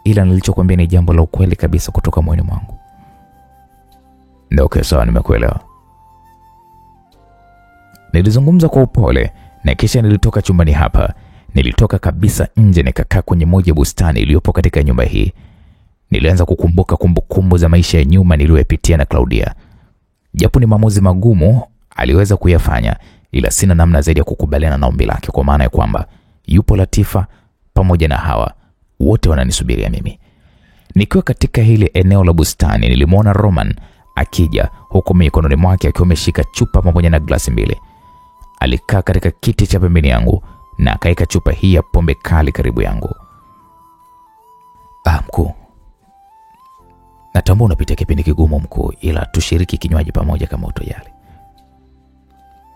ila nilichokuambia ni jambo la ukweli kabisa kutoka moyoni mwangu. Ndio, okay, sawa, nimekuelewa. Nilizungumza kwa upole na kisha nilitoka chumbani hapa. Nilitoka kabisa nje nikakaa kwenye moja bustani iliyopo katika nyumba hii. Nilianza kukumbuka kumbukumbu za maisha ya nyuma niliyopitia na Claudia. Japo ni maamuzi magumu aliweza kuyafanya, ila sina namna zaidi ya kukubaliana na ombi lake, kwa maana ya kwamba yupo Latifa pamoja na Hawa, wote wananisubiria mimi. Nikiwa katika hili eneo la bustani nilimwona Roman akija, huku mikononi mwake akiwa ameshika chupa pamoja na glasi mbili. Alikaa katika kiti cha pembeni yangu na akaeka chupa hii ya pombe kali karibu yangu. Mkuu, natambua unapitia kipindi kigumu mkuu, ila tushiriki kinywaji pamoja kama utojali.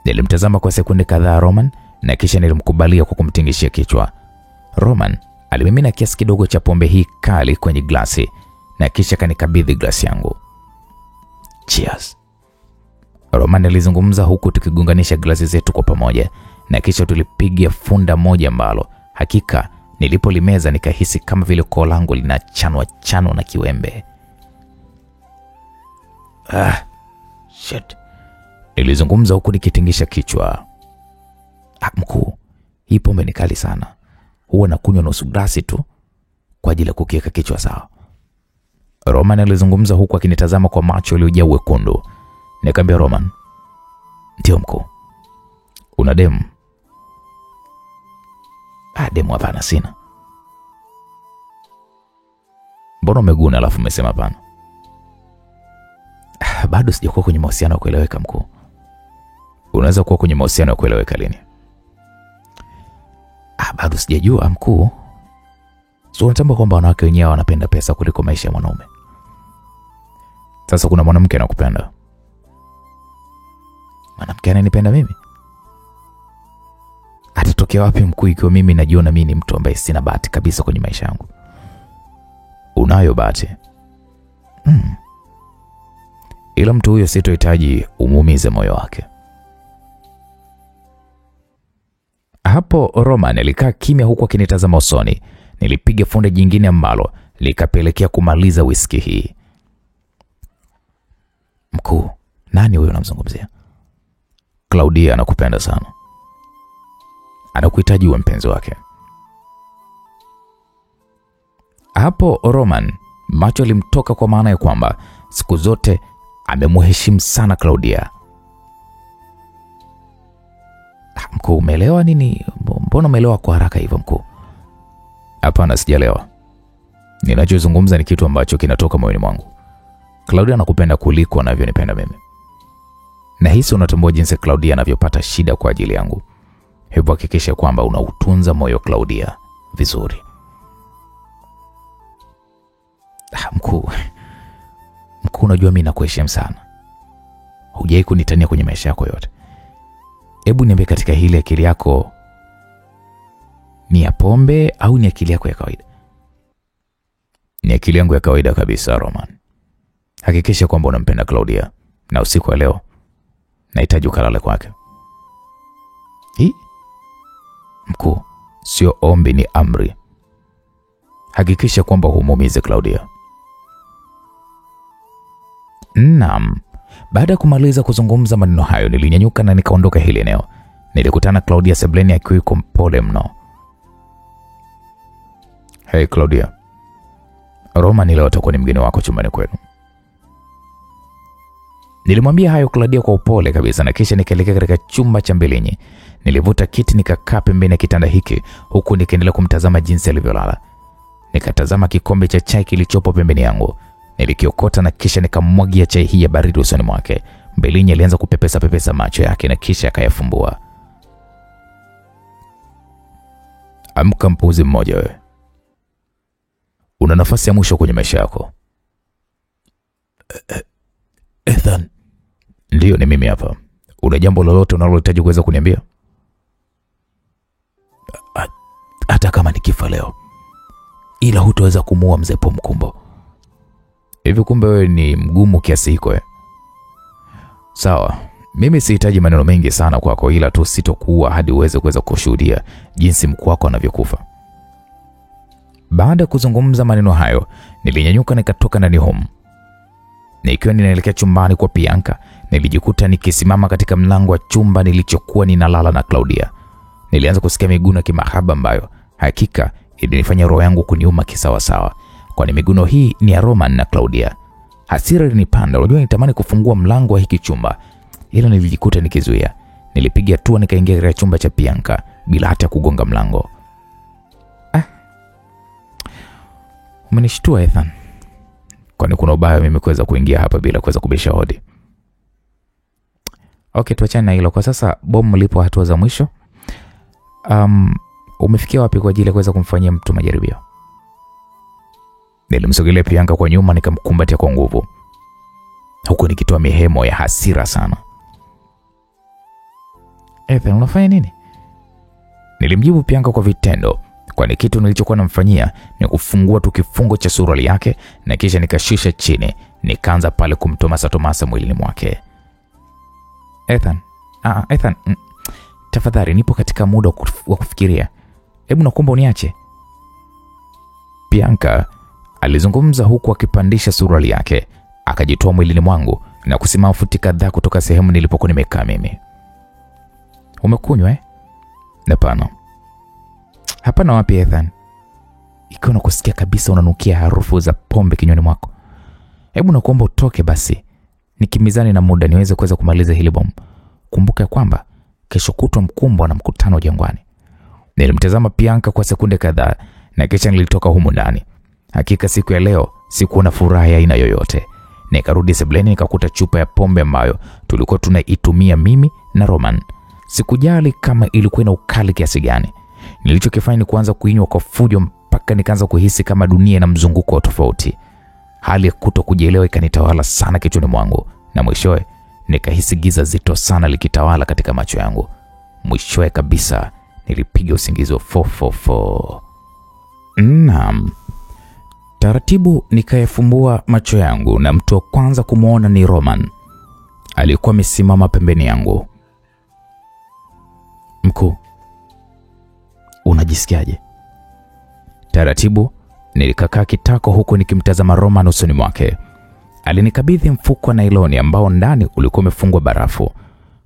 Nilimtazama kwa sekunde kadhaa Roman na kisha nilimkubalia kwa kumtingishia kichwa. Roman alimimina kiasi kidogo cha pombe hii kali kwenye glasi na kisha kanikabidhi glasi yangu. Cheers. Roman alizungumza huku tukigunganisha glasi zetu kwa pamoja na kisha tulipiga funda moja ambalo hakika nilipolimeza nikahisi kama vile koo langu linachanwa na kiwembe. Shit. Nilizungumza huku nikitingisha kichwa. Mkuu, hii pombe ni kali sana. Huwa nakunywa nusu glasi tu kwa ajili ya kukiweka kichwa sawa. Roman alizungumza huku akinitazama kwa macho yaliyojaa wekundu. Nikamwambia Roman, ndio mkuu. Una demu? Demu hapana sina. Mbona umeguna alafu umesema hapana? Bado sijakuwa kwenye mahusiano ya kueleweka mkuu. Unaweza kuwa kwenye mahusiano ya kueleweka lini? Bado sijajua mkuu. So unatambua kwamba wanawake wenyewe wanapenda pesa kuliko maisha ya mwanaume. Sasa kuna mwanamke anakupenda. Mwanamke ananipenda mimi? Atatokea wapi mkuu ikiwa mimi najiona mimi ni mtu ambaye sina bahati kabisa kwenye maisha yangu? Unayo bahati. Ila mtu huyo sitohitaji umuumize moyo wake. Hapo Roman alikaa kimya huku akinitazama usoni. Nilipiga funde jingine ambalo likapelekea kumaliza whisky hii. Mkuu, nani huyo unamzungumzia? Claudia anakupenda sana. Anakuhitaji uwe mpenzi wake. Hapo Roman macho alimtoka, kwa maana ya kwamba siku zote amemheshimu sana Claudia. Mkuu, umeelewa nini? Mbona umeelewa kwa haraka hivyo mkuu? Hapana, sijaelewa. Ninachozungumza ni kitu ambacho kinatoka moyoni mwangu. Claudia anakupenda kuliko anavyonipenda mimi. Na hisi unatambua jinsi Claudia anavyopata shida kwa ajili yangu. Hebu hakikisha kwamba unautunza moyo Claudia vizuri. Mkuu, unajua mimi nakuheshimu sana. Hujai kunitania kwenye maisha yako yote. Hebu niambie, katika hili akili yako ni ya pombe au ni akili yako ya kawaida? Ni akili yangu ya kawaida kabisa Roman. Hakikisha kwamba unampenda Claudia na usiku wa leo nahitaji ukalale kwake. Mkuu, sio ombi, ni amri. Hakikisha kwamba humuumize Claudia. Naam. Baada ya kumaliza kuzungumza maneno hayo, nilinyanyuka na nikaondoka hili eneo. Nilikutana Claudia sebleni akiwa yuko mpole mno. Hey Claudia, Roman leo atakuwa ni mgeni wako chumbani kwenu. Nilimwambia hayo Claudia kwa upole kabisa, na kisha nikaelekea katika chumba cha Mbilinyi. Nilivuta kiti nikakaa pembeni ya kitanda hiki huku nikiendelea kumtazama jinsi alivyolala. Nikatazama kikombe cha chai kilichopo pembeni yangu. Nilikiokota na kisha nikamwagia chai hii ya baridi usoni mwake. Mbilinyi alianza kupepesa macho yake na kisha akayafumbua. Amka mpuzi mmoja wewe. Una nafasi ya mwisho kwenye maisha yako. Ethan. Ndiyo, ni mimi hapa. Una jambo lolote unalohitaji kuweza kuniambia? Hata kama nikifa leo, ila hutaweza kumuua mzee Pomkumbo. Hivi kumbe wewe ni mgumu kiasi hiko? Sawa, mimi sihitaji maneno mengi sana kwako, ila tu sitokuua hadi uweze kuweza kushuhudia jinsi mkuu wako anavyokufa. Baada ya kuzungumza maneno hayo, nilinyanyuka nikatoka ndani home. Nikiwa ninaelekea chumbani kwa Bianca, nilijikuta nikisimama katika mlango wa chumba nilichokuwa ninalala na Claudia. Nilianza kusikia miguno ya kimahaba ambayo hakika ilinifanya roho yangu kuniuma kisawa sawa, kwani miguno hii ni ya Roman na Claudia. Hasira ilinipanda, unajua nitamani kufungua mlango wa hiki chumba, ila nilijikuta nikizuia. Nilipiga hatua nikaingia katika chumba cha Bianca bila hata kugonga mlango. Umenishtua Ethan. Kwani kuna ubaya mimi kuweza kuingia hapa bila kuweza kubisha hodi? Okay, tuachane na hilo kwa sasa. Bomu lipo hatua za mwisho. Umefikia wapi kwa ajili ya kuweza kumfanyia mtu majaribio? Nilimsogelea Bianca kwa nyuma nikamkumbatia kwa nguvu, huku nikitoa mihemo ya hasira sana. Ethan, unafanya nini? Nilimjibu Bianca kwa vitendo, kwani kitu nilichokuwa namfanyia ni kufungua tu kifungo cha suruali yake na kisha nikashusha chini, nikaanza pale kumtomasa mwilini mwake. Ethan, tafadhali nipo katika muda wa kufikiria. Hebu nakuomba uniache. Bianca alizungumza huku akipandisha suruali yake, akajitoa mwilini mwangu na kusimama futi kadhaa kutoka sehemu nilipokuwa nimekaa mimi. Umekunywa Hapana. Hapana wapi Ethan? Ikiwa nakusikia kabisa unanukia harufu za pombe kinywani mwako. Hebu nakuomba utoke basi. Nikimizani na muda niweze kuweza kumaliza hili bomu. Kumbuka kwamba kesho kutwa Mkumbo na mkutano Jangwani. Nilimtazama Bianca kwa sekunde kadhaa na kisha nilitoka humu ndani. Hakika siku ya leo sikuona furaha ya aina yoyote. Nikarudi sebleni nikakuta chupa ya pombe ambayo tulikuwa tunaitumia mimi na Roman. Sikujali kama ilikuwa ina ukali kiasi gani. Nilichokifanya ni kuanza kuinywa kwa fujo mpaka nikaanza kuhisi kama dunia ina mzunguko tofauti. Hali ya kutokujielewa ikanitawala sana kichwani mwangu na mwishowe nikahisi giza zito sana likitawala katika macho yangu. Mwishowe kabisa nilipiga usingizi wa 444. Naam. Taratibu nikayafumbua macho yangu na mtu wa kwanza kumuona ni Roman. Alikuwa amesimama pembeni yangu. Mkuu, unajisikiaje? Taratibu nilikakaa kitako huku nikimtazama Roman usoni mwake. Alinikabidhi mfuko wa nailoni ambao ndani ulikuwa umefungwa barafu.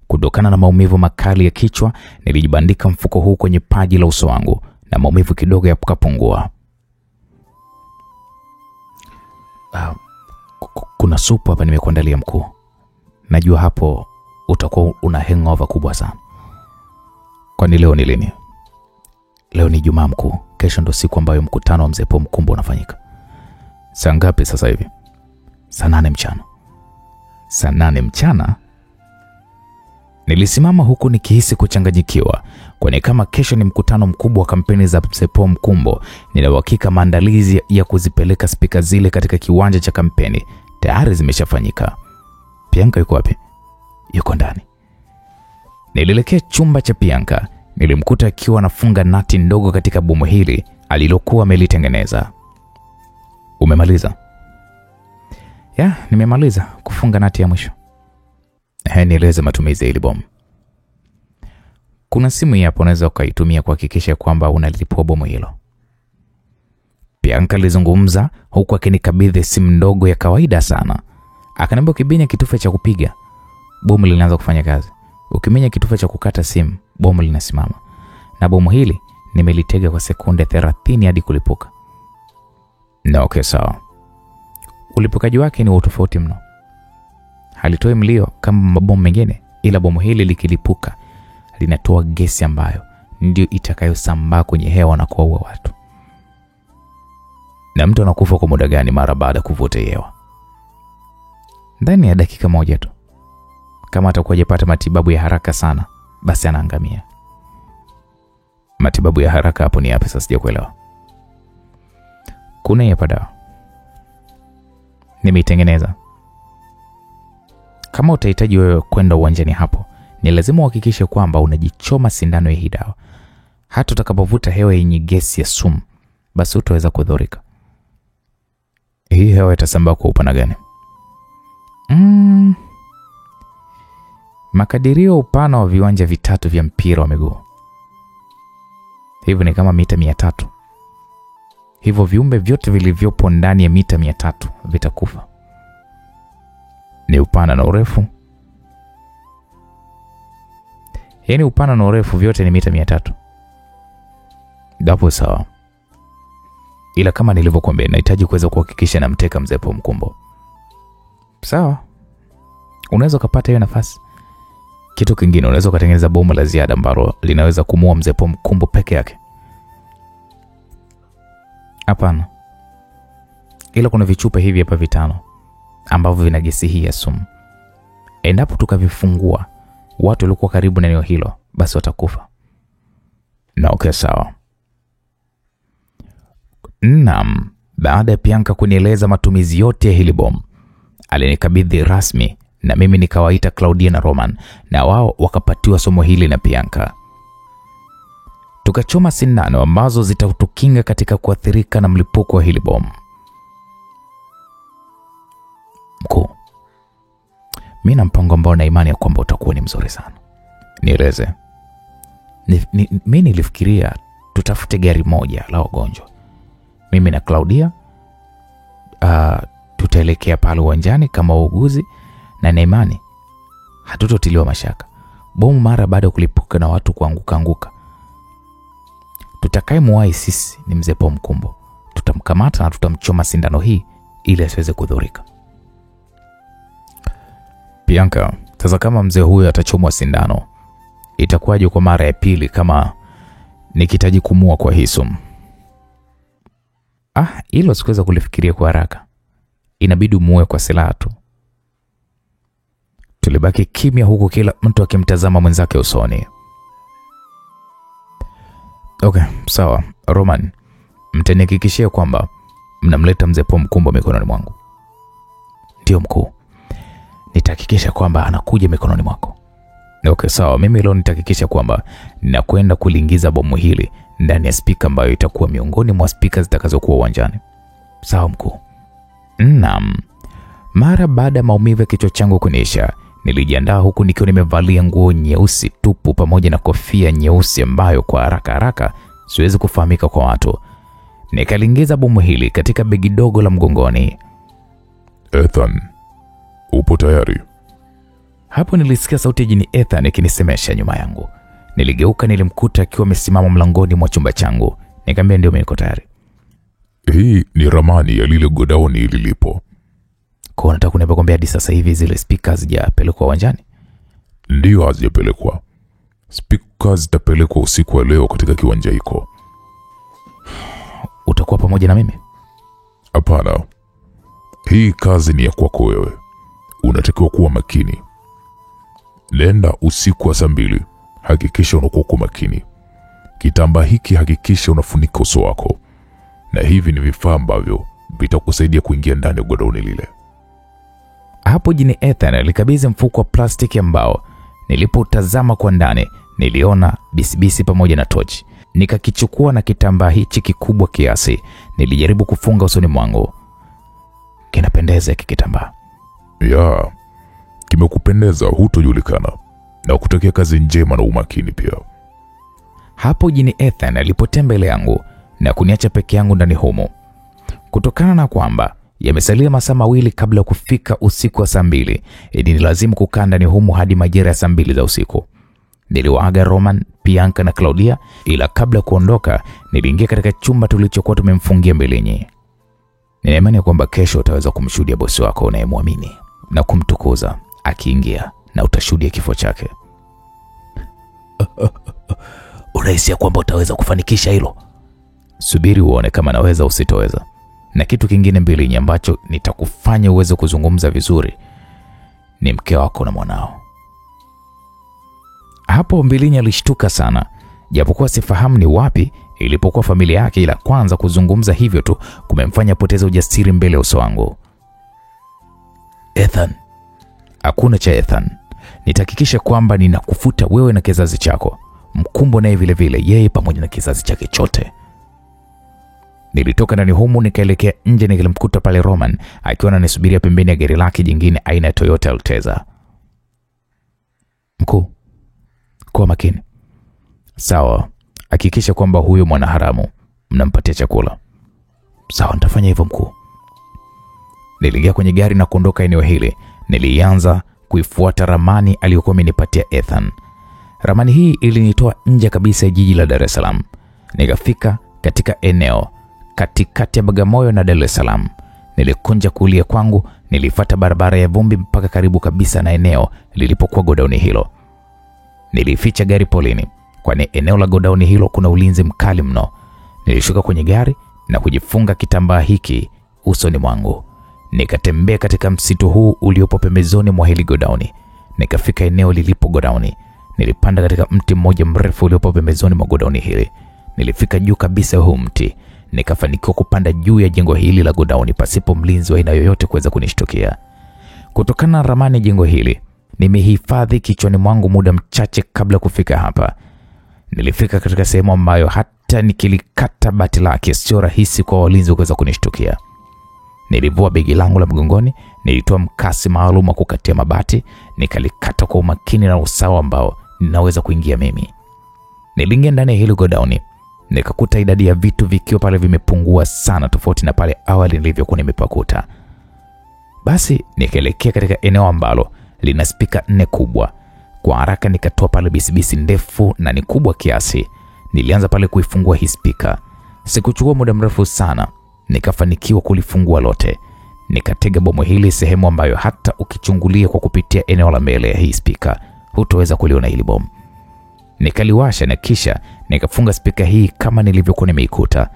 Kutokana na maumivu makali ya kichwa, nilijibandika mfuko huu kwenye paji la uso wangu na maumivu kidogo yakapungua. Kuna supu hapa nimekuandalia mkuu. Najua hapo utakuwa una hangover kubwa sana. Kwani leo ni lini? Leo ni Jumaa mkuu. Kesho ndo siku ambayo mkutano wa mzee Pomkumbo unafanyika. Saa ngapi sasa hivi? Saa 8 mchana. Saa 8 mchana? Nilisimama huku nikihisi kuchanganyikiwa, kwani kama kesho ni mkutano mkubwa wa kampeni za mzee Pomkumbo, nina uhakika maandalizi ya kuzipeleka spika zile katika kiwanja cha kampeni tayari zimeshafanyika. Bianca yuko wapi? Yuko ndani. Nilielekea chumba cha Bianca. Nilimkuta akiwa anafunga nati ndogo katika bomu hili alilokuwa amelitengeneza. Umemaliza? Ya, nimemaliza kufunga nati ya mwisho. Nieleze matumizi ya hili bomu. Kuna simu hii hapo unaweza ukaitumia kuhakikisha kwamba unalipua bomu hilo. Bianca alizungumza huku akinikabidhi simu ndogo ya kawaida sana. Akaniambia ukiminya kitufe cha kupiga, bomu linaanza kufanya kazi. Ukiminya kitufe cha kukata simu, bomu linasimama. Na bomu hili nimelitega kwa sekunde 30 hadi kulipuka. Na okay, sawa. Ulipukaji wake ni tofauti mno. Halitoi mlio kama mabomu mengine, ila bomu hili likilipuka linatoa gesi ambayo ndio itakayosambaa kwenye hewa na kuua watu. Na mtu anakufa kwa muda gani mara baada kuvuta hewa? Ndani ya dakika moja tu. Kama atakuwa hajapata matibabu ya haraka sana, basi anaangamia. Matibabu ya haraka hapo ni yapi sasa sijakuelewa? Kuna hapa dawa. Nimeitengeneza. Kama utahitaji wewe kwenda uwanjani hapo, ni lazima uhakikishe kwamba unajichoma sindano ya hii dawa. Hata utakapovuta hewa yenye gesi ya sumu, basi utaweza kudhurika. Hii hewa itasambaa kwa upana gani? Makadirio upana wa viwanja vitatu vya mpira wa miguu. Hivyo ni kama mita 300. Hivyo viumbe vyote vilivyopo ndani ya mita 300 vitakufa. Ni upana na urefu. Yaani upana na urefu vyote ni mita 300. Dapo sawa. Ila kama nilivyokuambia, nahitaji kuweza kuhakikisha namteka mzee Po Mkumbo. Sawa. Unaweza kupata hiyo nafasi. Kitu kingine, unaweza kutengeneza bomu la ziada ambalo linaweza kumuua mzee Po Mkumbo peke yake. Hapana. Ila kuna vichupa hivi hapa 5 ambavyo vina gesi hii ya sumu. Endapo tukavifungua, watu waliokuwa karibu na eneo hilo basi watakufa. Na okay, sawa. Naam, baada ya Bianca kunieleza matumizi yote ya hili bomu, alinikabidhi rasmi na mimi nikawaita Claudia na Roman na wao wakapatiwa somo hili na Bianca. Tukachoma sindano ambazo zitatukinga katika kuathirika na mlipuko wa hili bomu. Mkuu, mimi na mpango ambao na imani ya kwamba utakuwa ni mzuri sana. Nieleze. Mimi nilifikiria tutafute gari moja la wagonjwa. Mimi na Claudia tutaelekea pale uwanjani kama wauguzi, na imani hatutotiliwa mashaka. Bomu mara baada ya kulipuka na watu kuanguka, tutakayemuwahi sisi ni mzee Po Mkumbo. Tutamkamata na tutamchoma sindano hii ili asiweze kudhurika. Bianca, sasa kama mzee huyu atachomwa sindano, itakuwaje kwa mara ya pili kama nikitaji kumua kwa hii sumu? Hilo sikuweza kulifikiria kwa haraka. Inabidi muue kwa silaha tu. Tulibaki kimya huku kila mtu akimtazama mwenzake usoni. Okay, sawa. Roman, mtanihakikishia kwamba mnamleta mzee Po Mkumbo mikononi mwangu? Ndio mkuu. Nitahakikisha kwamba anakuja mikononi mwako. Okay, sawa. Mimi leo nitahakikisha kwamba ninakwenda kuliingiza bomu hili ndani ya spika ambayo itakuwa miongoni mwa spika zitakazokuwa uwanjani. Sawa mkuu. Naam. Mara baada ya maumivu ya kichwa changu kuniisha, nilijiandaa huku nikiwa nimevalia nguo nyeusi tupu pamoja na kofia nyeusi ambayo kwa haraka siwezi kufahamika kwa watu. Nikaliingiza bomu hili katika begi dogo la mgongoni. Ethan, upo tayari? Hapo nilisikia sauti ya jini Ethan ikinisemesha nyuma yangu. Niligeuka, nilimkuta akiwa amesimama mlangoni mwa chumba changu. Nikamwambia ndio, niko tayari. Hii ni ramani ya lile godauni lilipo. Kwa nataka kuniambia kwamba hadi sasa hivi zile speakers hazijapelekwa uwanjani? Ndio, hazijapelekwa. Speakers zitapelekwa usiku wa leo katika kiwanja hiko. Utakuwa pamoja na mimi? Hapana. Hii kazi ni ya kwako wewe. Unatakiwa kuwa makini. Nenda usiku wa saa 2. Hakikisha unakuwa makini. Kitambaa hiki hakikisha unafunika uso wako. Na hivi ni vifaa ambavyo vitakusaidia kuingia ndani ya godauni lile. Hapo jini Ethan alikabidhi mfuko wa plastiki ambao nilipotazama kwa ndani niliona bisibisi pamoja na tochi. Nikakichukua na kitambaa hichi kikubwa kiasi nilijaribu kufunga usoni mwangu. Kinapendeza hiki kitambaa. Kimekupendeza, hutojulikana. Na kutakia kazi njema na umakini pia. Hapo jini Ethan alipotea mbele yangu na kuniacha peke yangu ndani humo. Kutokana na kwamba yamesalia masaa mawili kabla kufika usiku wa saa 2, ni lazima kukaa ndani humo hadi majira ya saa 2 za usiku. Niliwaaga Roman, Bianca na Claudia, ila kabla kuondoka niliingia katika chumba tulichokuwa tumemfungia Mbilinyi. Nina imani kwamba kesho utaweza kumshuhudia bosi wako unayemwamini na kumtukuza akiingia, na utashuhudia kifo chake. Unahisi kwamba utaweza kufanikisha hilo? Subiri uone kama naweza usitoweza. Na kitu kingine Mbilinyi ambacho nitakufanya uweze kuzungumza vizuri ni mke wako na mwanao. Hapo Mbilinyi alishtuka sana, japokuwa sifahamu ni wapi ilipokuwa familia yake, ila kwanza kuzungumza hivyo tu kumemfanya poteza ujasiri mbele ya uso wangu. Ethan, hakuna cha Ethan. Nitahakikisha kwamba ninakufuta wewe na kizazi chako. Mkumbo naye vile vile, yeye pamoja na kizazi chake chote. Nilitoka ndani humu nikaelekea nje, nikilimkuta pale Roman akiwa ananisubiria pembeni ya gari lake jingine aina ya Toyota Alteza. Mkuu, kwa makini. Sawa, hakikisha kwamba huyo mwanaharamu mnampatia chakula. Sawa, nitafanya hivyo mkuu. Niliingia kwenye gari na kuondoka eneo hili. Nilianza kuifuata ramani aliyokuwa amenipatia Ethan. Ramani hii ilinitoa nje kabisa ya jiji la Dar es Salaam. Nikafika katika eneo katikati ya Bagamoyo na Dar es Salaam. Nilikunja kulia kwangu, nilifuata barabara ya vumbi mpaka karibu kabisa na eneo lilipokuwa godauni hilo. Nilificha gari polini, kwani eneo la godauni hilo kuna ulinzi mkali mno. Nilishuka kwenye gari na kujifunga kitambaa hiki usoni mwangu. Nikatembea katika msitu huu uliopo pembezoni mwa hili godauni. Nikafika eneo lilipo godauni. Nilipanda katika mti mmoja mrefu uliopo pembezoni mwa godauni hili. Nilifika juu kabisa huu mti. Nikafanikiwa kupanda juu ya jengo hili la godauni pasipo mlinzi wa aina yoyote kuweza kunishtukia. Kutokana na ramani jengo hili nimehifadhi kichwani mwangu muda mchache kabla kufika hapa. Nilifika katika sehemu ambayo hata nikilikata bati lake sio rahisi kwa walinzi kuweza kunishtukia. Nilivua begi langu la mgongoni, nilitoa mkasi maalum wa kukatia mabati, nikalikata kwa umakini na usawa ambao ninaweza kuingia mimi. Niliingia ndani ya hilo godauni, nikakuta idadi ya vitu vikiwa pale vimepungua sana tofauti na pale awali nilivyokuwa nimepakuta. Basi nikaelekea katika eneo ambalo lina spika 4 kubwa. Kwa haraka nikatoa pale bisibisi ndefu na ni kubwa kiasi. Nilianza pale kuifungua hii spika. Sikuchukua muda mrefu sana, nikafanikiwa kulifungua lote. Nikatega bomu hili sehemu ambayo hata ukichungulia kwa kupitia eneo la mbele ya hii spika hutoweza kuliona hili bomu. Nikaliwasha na kisha nikafunga spika hii kama nilivyokuwa nimeikuta.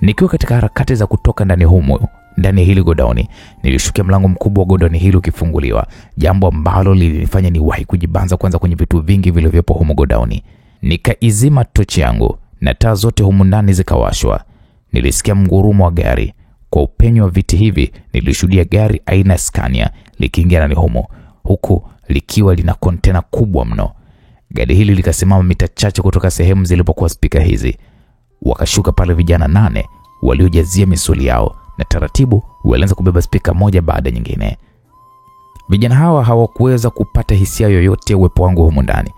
Nikiwa katika harakati za kutoka ndani ya hili godauni, nilishukia mlango mkubwa wa godauni hili ukifunguliwa, jambo ambalo lilinifanya niwahi kujibanza kwanza kwenye vitu vingi vilivyopo humo godauni. Nikaizima tochi yangu na taa zote humu ndani zikawashwa. Nilisikia mgurumo wa gari. Kwa upenyo wa viti hivi nilishuhudia gari aina ya Scania likiingia ndani humo, huku likiwa lina kontena kubwa mno. Gari hili likasimama mita chache kutoka sehemu zilipokuwa spika hizi. Wakashuka pale vijana 8 waliojazia misuli yao na taratibu walianza kubeba spika moja baada nyingine. Vijana hawa hawakuweza kupata hisia yoyote ya uwepo wangu humu ndani.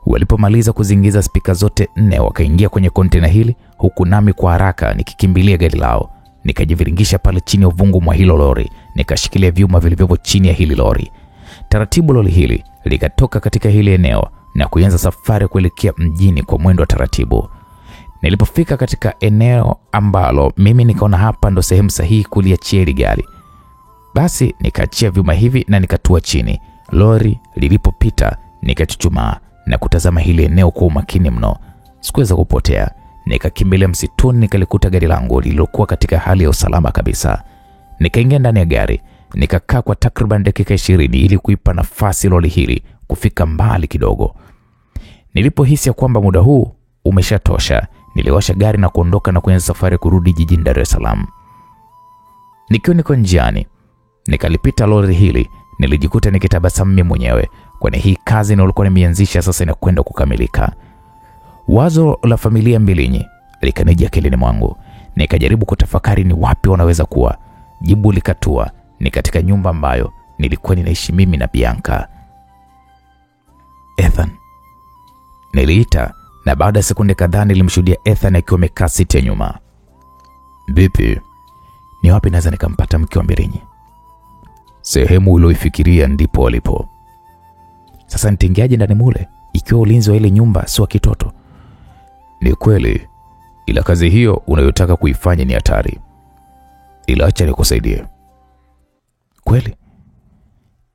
Walipomaliza kuzingiza spika zote 4 wakaingia kwenye kontena hili, huku nami kwa haraka nikikimbilia gari lao. Nikajiviringisha pale chini ya uvungu mwa hilo lori, nikashikilia vyuma vilivyopo chini ya hili lori. Taratibu lori hili likatoka katika hili eneo na kuanza safari kuelekea mjini kwa mwendo wa taratibu. Nilipofika katika eneo ambalo mimi nikaona hapa ndo sehemu sahihi kuliachia hili gari, basi nikaachia vyuma hivi na nikatua chini. Lori lilipopita nikachuchumaa na kutazama hili eneo kwa umakini mno. Sikuweza kupotea. Nikakimbilia msituni, nikalikuta gari langu lililokuwa katika hali ya usalama kabisa. Nikaingia ndani ya gari, nikakaa kwa takriban dakika 20 ili kuipa nafasi lori hili kufika mbali kidogo. Nilipohisi kwamba muda huu umeshatosha, niliwasha gari na kuondoka na kuanza safari kurudi jijini Dar es Salaam. Nikiwa niko njiani, nikalipita lori hili, nilijikuta nikitabasamu mimi mwenyewe, kwani hii kazi nilikuwa nimeanzisha sasa inakwenda kukamilika. Wazo la familia Mbilinyi likanijia akilini mwangu. Nikajaribu kutafakari ni wapi wanaweza kuwa. Jibu likatua, ni katika nyumba ambayo nilikuwa ninaishi mimi na Bianca. Ethan, niliita na baada ya sekunde kadhaa nilimshuhudia Ethan akiwa amekaa siti ya nyuma. Vipi? Ni wapi naweza nikampata mke wa Mbilinyi? Sehemu uliyoifikiria ndipo walipo. Sasa nitingiaje ndani mule ikiwa ulinzi wa ile nyumba si wa kitoto? Ni kweli, ila kazi hiyo unayotaka kuifanya ni hatari. Ila acha nikusaidie. Kweli?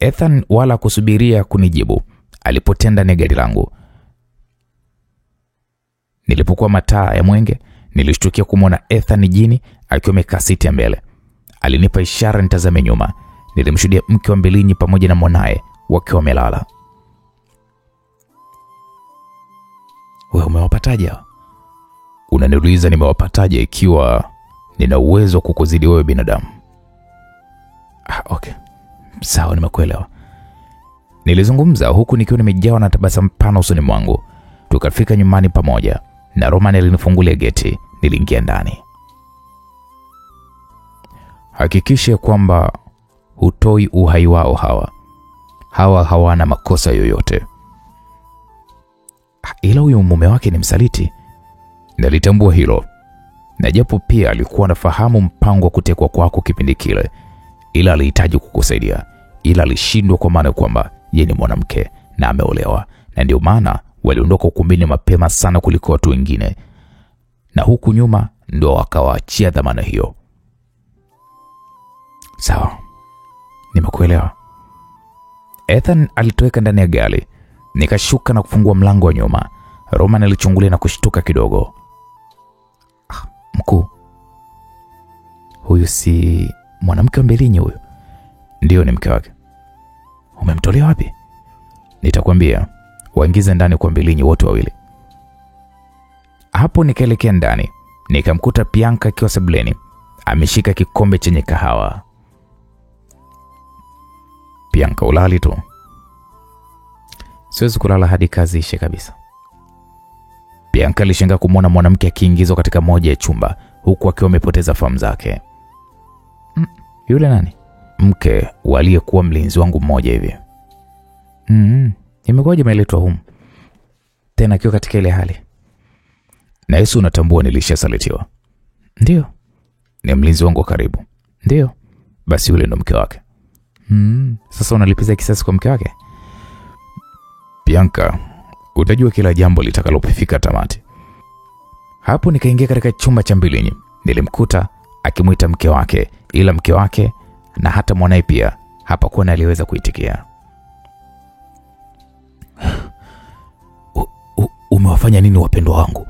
Ethan wala kusubiria kunijibu, alipotenda ndani gari langu. Nilipokuwa mataa ya mwenge, nilishtukia kumwona Ethan jini akiwa amekaa siti ya mbele. Alinipa ishara nitazame nyuma. Nilimshuhudia mke wa Mbilinyi pamoja na mwanae wakiwa wamelala. Wewe umewapataje? Unaniuliza nimewapataje ikiwa nina uwezo kukuzidi wewe binadamu? Okay. Sawa, nimekuelewa. Nilizungumza huku nikiwa nimejawa na tabasamu pana usoni mwangu. Tukafika nyumbani pamoja na Roman alinifungulia geti. Niliingia ndani. Hakikisha kwamba hutoi uhai wao hawa hawana makosa yoyote. Ila huyo mume wake ni msaliti. Nalitambua hilo. Na japo pia alikuwa anafahamu mpango wa kutekwa kwako kipindi kile, ila alihitaji kukusaidia. Ila alishindwa kwa maana kwamba yeye ni mwanamke na ameolewa, na ndio maana waliondoka ukumbini mapema sana kuliko watu wengine. Na huku nyuma ndio wakawaachia dhamana hiyo. Sawa, nimekuelewa. Ethan alitoweka ndani ya gari. Nikashuka na kufungua mlango wa nyuma. Roman alichungulia na kushtuka kidogo. Mkuu, huyu si mwanamke wa Mbilinyi huyu? Ndio, ni mke wake. Umemtolea wapi? Nitakwambia. Waingize ndani kwa Mbilinyi wote wawili. Hapo nikaelekea ndani. Nikamkuta Bianca akiwa sebuleni, ameshika kikombe chenye kahawa. Bianca, ulali tu? Siwezi kulala hadi kazi ishe kabisa. Bianca alishangaa kumwona mwanamke akiingizwa katika moja ya chumba huku akiwa amepoteza fahamu zake. Yule nani? Mke aliyekuwa mlinzi wangu mmoja hivi. Imekuwaje umeletwa humu tena akiwa katika ile hali? Na Yesu, unatambua nilishasalitiwa? Ndio. Ni mlinzi wangu karibu? Ndio. Basi yule ndo mke wake. Sasa unalipiza kisasi kwa mke wake? Bianca, utajua kila jambo litakalopifika tamati. Hapo nikaingia katika chumba cha Mbilinyi. Nilimkuta akimuita mke wake, ila mke wake na hata mwanae pia hapakuwa aliweza kuitikia. Umewafanya nini wapendwa wangu?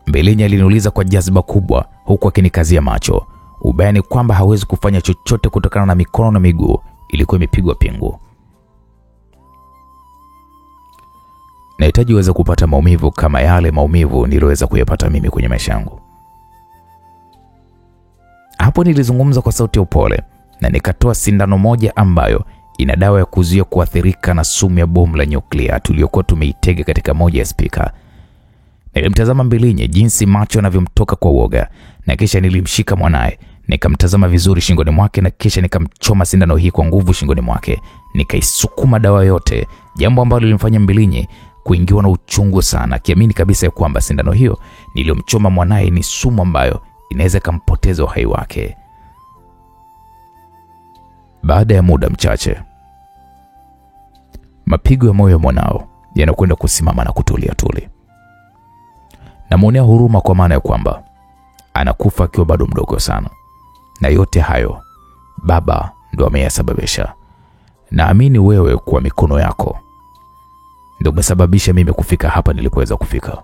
Mbilinyi aliniuliza kwa jazba kubwa huku akinikazia macho. Ubaya ni kwamba hawezi kufanya chochote kutokana na mikono na miguu ilikuwa imepigwa pingu. Nahitaji uweze kupata maumivu kama yale maumivu niliyoweza kuyapata mimi kwenye maisha yangu. Hapo nilizungumza kwa sauti ya upole na nikatoa sindano moja ambayo ina dawa ya kuzuia kuathirika na sumu ya bomu la nyuklia tuliyokuwa tumeitega katika moja ya spika. Nilimtazama Mbilinyi jinsi macho yanavyomtoka kwa uoga, na kisha nilimshika mwanae, nikamtazama vizuri shingoni mwake, na kisha nikamchoma sindano hii kwa nguvu shingoni mwake. Nikaisukuma dawa yote, jambo ambalo lilimfanya Mbilinyi kuingiwa na uchungu sana, akiamini kabisa ya kwamba sindano hiyo niliyomchoma mwanae ni sumu ambayo inaweza kumpoteza uhai wake. Baada ya muda mchache, mapigo ya moyo ya mwanao yanakwenda kusimama na kutulia tuli. Namuonea huruma kwa maana ya kwamba anakufa akiwa bado mdogo sana. Na yote hayo baba ndo ameyasababisha. Naamini wewe kwa mikono yako ndio umesababisha mimi kufika hapa nilipoweza kufika.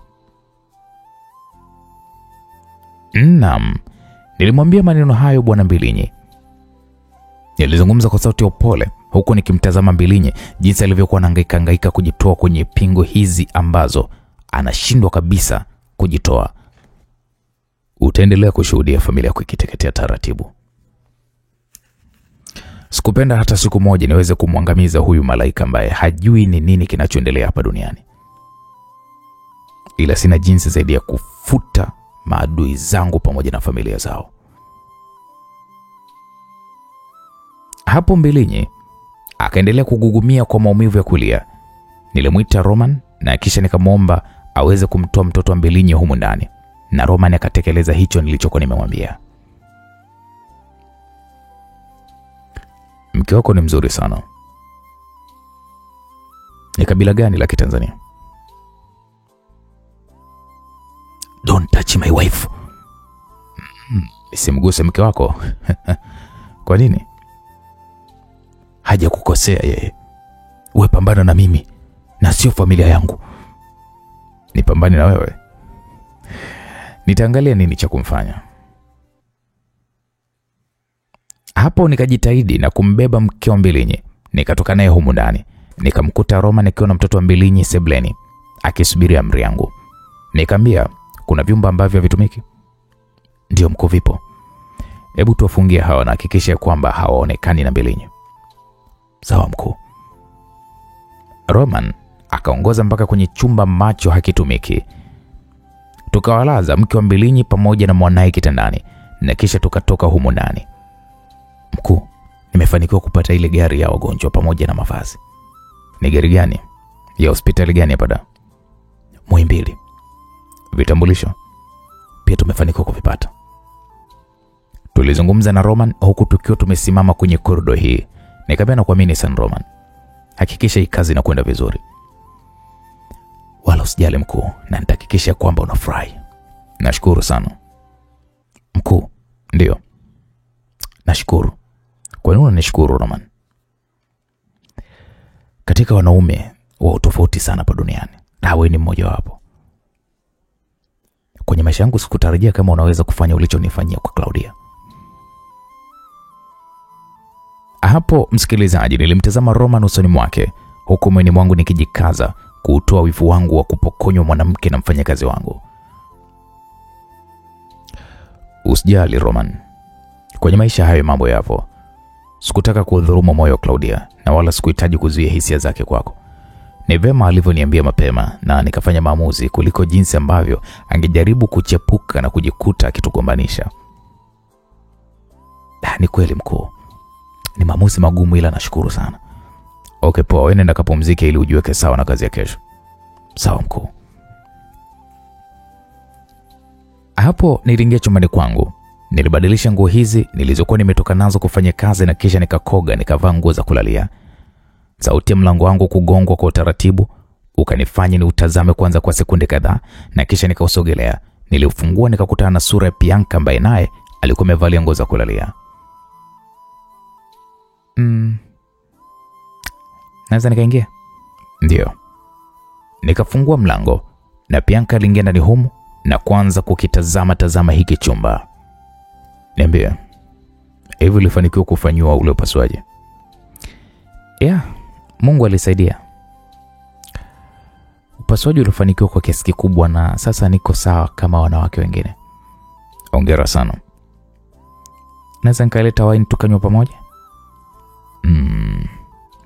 Naam, nilimwambia maneno hayo bwana Mbilinyi. Nilizungumza kwa sauti ya upole huku nikimtazama Mbilinyi jinsi alivyokuwa anahangaika kujitoa kwenye pingo hizi ambazo anashindwa kabisa kujitoa. Utaendelea kushuhudia familia yako ikiteketea taratibu. Sikupenda hata siku moja niweze kumwangamiza huyu malaika ambaye hajui ni nini kinachoendelea hapa duniani. Ila sina jinsi zaidi ya kufuta maadui zangu pamoja na familia zao. Hapo Mbilinyi akaendelea kugugumia kwa maumivu ya kulia. Nilimuita Roman na kisha nikamwomba aweze kumtoa mtoto wa Mbilinyi humu ndani, na Roman akatekeleza hicho nilichokuwa nimemwambia. Mke wako ni mzuri sana. Ni kabila gani la Kitanzania? Don't touch my wife. Simguse mke wako. Kwa nini? Haja kukosea yeye. Wewe pambana na mimi na sio familia yangu. Nipambane na wewe? Nitaangalia nini cha kumfanya. Hapo nikajitahidi na kumbeba mke wa Mbilinyi, nikatoka naye humu ndani. Nikamkuta Roman akiwa na mtoto wa Mbilinyi sebleni akisubiri amri yangu. Nikamwambia, kuna vyumba ambavyo havitumiki? Ndio mkuu, vipo. Hebu tuwafungie hawa na hakikisha kwamba hawaonekani na Mbilinyi. Sawa mkuu. Roman akaongoza mpaka kwenye chumba macho hakitumiki. Tukawalaza mke wa Mbilinyi pamoja na mwanae kitandani na kisha tukatoka humu ndani. Mkuu, nimefanikiwa kupata ile gari ya wagonjwa pamoja na mavazi. Ni gari gani? Ya hospitali gani hapa da? Muhimbili. Vitambulisho pia tumefanikiwa kuvipata. Tulizungumza na Roman huku tukiwa tumesimama kwenye korido hii. Nikamwambia na kuamini sana Roman. Hakikisha hii kazi inakwenda vizuri. Wala usijali mkuu, na nitahakikisha kwamba unafurahi. Nashukuru sana. Mkuu, ndio. Nashukuru. Kwa nini unanishukuru Roman? Katika wanaume wa tofauti sana hapa duniani, na wewe ni mmoja wapo. Kwenye maisha yangu sikutarajia kama unaweza kufanya ulichonifanyia kwa Claudia. Hapo msikilizaji, nilimtazama Roman usoni mwake huku moyoni mwangu nikijikaza kuutoa wivu wangu wa kupokonywa mwanamke na mfanyakazi wangu. Usijali Roman. Kwenye maisha hayo mambo yapo. Sikutaka kudhulumu moyo wa Claudia na wala sikuhitaji kuzuia hisia zake kwako. Ni vema alivyoniambia mapema na nikafanya maamuzi kuliko jinsi ambavyo angejaribu kuchepuka na kujikuta akitugombanisha. Ni kweli mkuu. Ni maamuzi magumu ila nashukuru sana. Okay poa, wewe nenda kapumzike ili ujiweke sawa na kazi ya kesho. Sawa mkuu. Hapo niliingia chumbani kwangu. Nilibadilisha nguo hizi nilizokuwa nimetoka nazo kufanya kazi na kisha nikakoga nikavaa nguo za kulalia. Sauti ya mlango wangu kugongwa kwa utaratibu ukanifanya ni utazame kwanza kwa sekunde kadhaa na kisha nikausogelea. Niliufungua nikakutana na sura ya Bianca ambaye naye alikuwa amevalia nguo za kulalia. Naweza nikaingia? Ndio. Nikafungua mlango na Bianca aliingia ndani humu na kuanza kukitazama hiki chumba. Niambie, hivi ulifanikiwa kufanywa ule upasuaji? Mungu alisaidia. Upasuaji ulifanikiwa kwa kiasi kikubwa na sasa niko sawa kama wanawake wengine. Hongera sana. Naweza nikaleta wine tukanywa pamoja?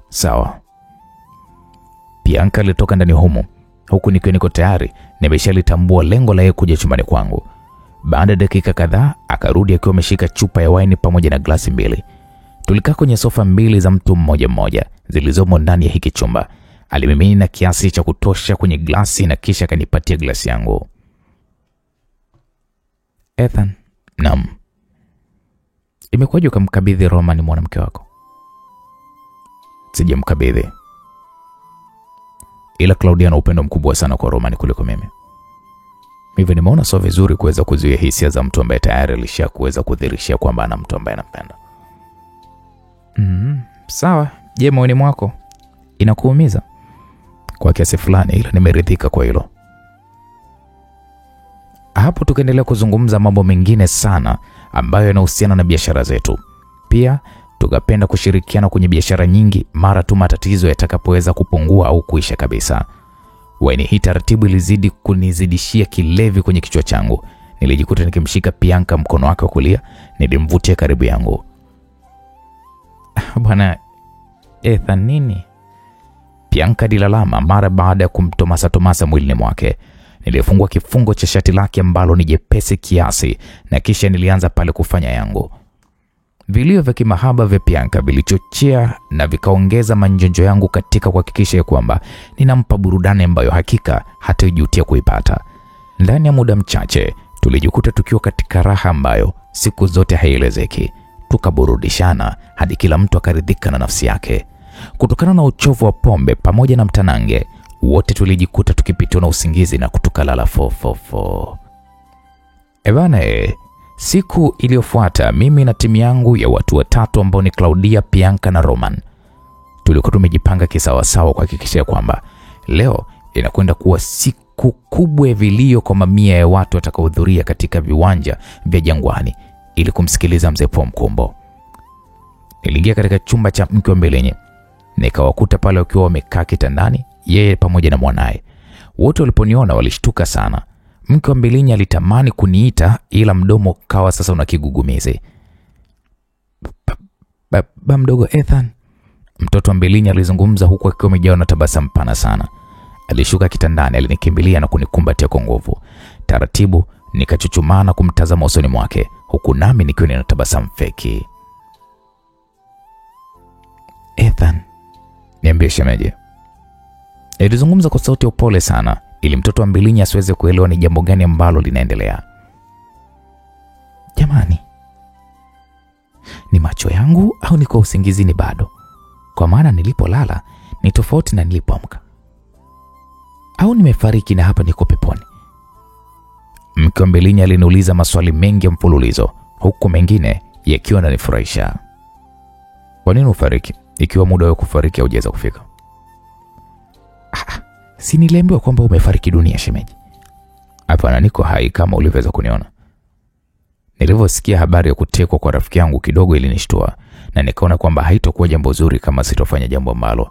Sawa. Bianca alitoka ndani humo huku nikiwa niko tayari nimeshalitambua lengo la yeye kuja chumbani kwangu. Baada ya dakika kadhaa akarudi akiwa ameshika chupa ya wine pamoja na glasi mbili. Tulikaa kwenye sofa mbili za mtu mmoja mmoja zilizomo ndani ya hiki chumba. Alimimina kiasi cha kutosha kwenye glasi na kisha akanipatia glasi yangu. Ethan, naam. Imekuwaje ukamkabidhi Roman mwanamke wako? Sijamkabidhi. Ila Claudia ana upendo mkubwa sana kwa Roman kuliko mimi. Hivyo nimeona sio vizuri kuweza kuzuia hisia za mtu ambaye tayari alishakuweza kudhihirisha kwamba ana mtu ambaye anampenda. Sawa. Je, moyoni mwako inakuumiza? Kwa kiasi fulani, ila nimeridhika kwa hilo. Hapo tukaendelea kuzungumza mambo mengine sana ambayo yanahusiana na biashara zetu. Pia tukapenda kushirikiana kwenye biashara nyingi mara tu matatizo yatakapoweza kupungua au kuisha kabisa. Waini hii taratibu ilizidi kunizidishia kilevi kwenye kichwa changu. Nilijikuta nikimshika Bianca mkono wake wa kulia, nilimvutia karibu yangu. Bwana Ethan nini? Bianca dilalama mara baada ya kumtomasa mwilini mwake. Nilifungua kifungo cha shati lake ambalo ni jepesi kiasi na kisha nilianza pale kufanya yangu. Vilio vya kimahaba vya Bianca vilichochea na vikaongeza manjonjo yangu katika kuhakikisha kwamba ninampa burudani ambayo hakika hatajutia kuipata. Ndani ya muda mchache tulijikuta tukiwa katika raha ambayo siku zote haielezeki. Tukaburudishana hadi kila mtu akaridhika na nafsi yake. Kutokana na uchovu wa pombe pamoja na mtanange, wote tulijikuta tukipitwa na usingizi na kutukalala fofofo. Siku iliyofuata mimi na timu yangu ya watu watatu ambao ni Claudia, Bianca na Roman tulikuwa tumejipanga kisawasawa kuhakikisha kwamba leo inakwenda kuwa siku kubwa ya vilio kwa mamia ya watu watakaohudhuria katika viwanja vya Jangwani ili kumsikiliza mzee Paul Mkumbo. Niliingia katika chumba cha mke wa Mbilinyi, nikawakuta pale wakiwa wamekaa kitandani, yeye pamoja na mwanae. Wote waliponiona walishtuka sana. Mke wa Mbilinyi alitamani kuniita ila mdomo kawa sasa una kigugumizi. Baba mdogo Ethan, mtoto wa Mbilinyi alizungumza huku akiwa amejawa na tabasamu pana sana. Alishuka kitandani, alinikimbilia na kunikumbatia kwa nguvu. Taratibu nikachuchumaa na kumtazama usoni mwake, huku nami nikiwa nina tabasamu feki. Ethan, niambie shemeji. Alizungumza kwa sauti ya upole sana ili mtoto wa Mbilinyi asiweze kuelewa ni jambo gani ambalo linaendelea. Jamani, ni macho yangu au niko usingizini bado? Kwa maana nilipolala ni tofauti na nilipoamka. Au nimefariki na hapa niko peponi? Mke wa Mbilinyi aliniuliza maswali mengi ya mfululizo, huku mengine yakiwa yananifurahisha. Kwa nini ufariki ikiwa muda wa kufariki haujaweza kufika? Si niliambiwa kwamba umefariki dunia shemeji? Hapana, niko hai kama ulivyoweza kuniona. Nilivyosikia habari ya kutekwa kwa rafiki yangu kidogo ilinishtua na nikaona kwamba haitakuwa jambo zuri kama sitofanya jambo ambalo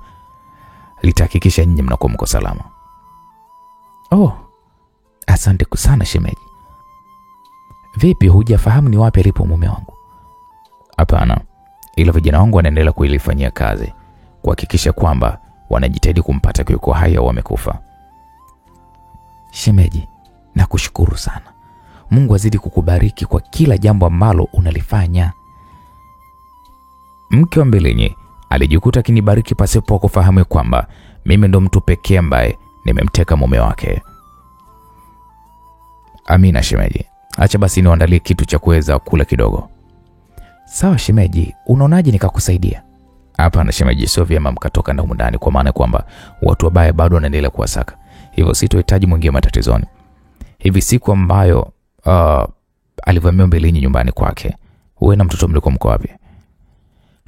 litahakikisha nyinyi mnakuwa mko salama. Asante sana shemeji. Vipi, hujafahamu ni wapi alipo mume wangu? Hapana, ila vijana wangu wanaendelea kuilifanyia kazi kuhakikisha kwamba wanajitahidi kumpata yuko hai au amekufa. Shemeji, nakushukuru sana. Mungu azidi kukubariki kwa kila jambo ambalo unalifanya. Mke wa Mbilinyi alijikuta akinibariki pasipo kufahamu kwamba mimi ndo mtu pekee ambaye nimemteka mume wake. Amina shemeji. Acha basi niandalie kitu cha kuweza kula kidogo. Sawa shemeji, unaonaje nikakusaidia? Hapana shemeji, sio vyema mkatoka na ndani, kwa maana kwamba watu wabaya bado wanaendelea kuwasaka. Hivyo sitohitaji mwingie matatizoni. Hivi siku ambayo alivamia Mbilinyi nyumbani kwake, wewe na mtoto mlikuwa mko wapi?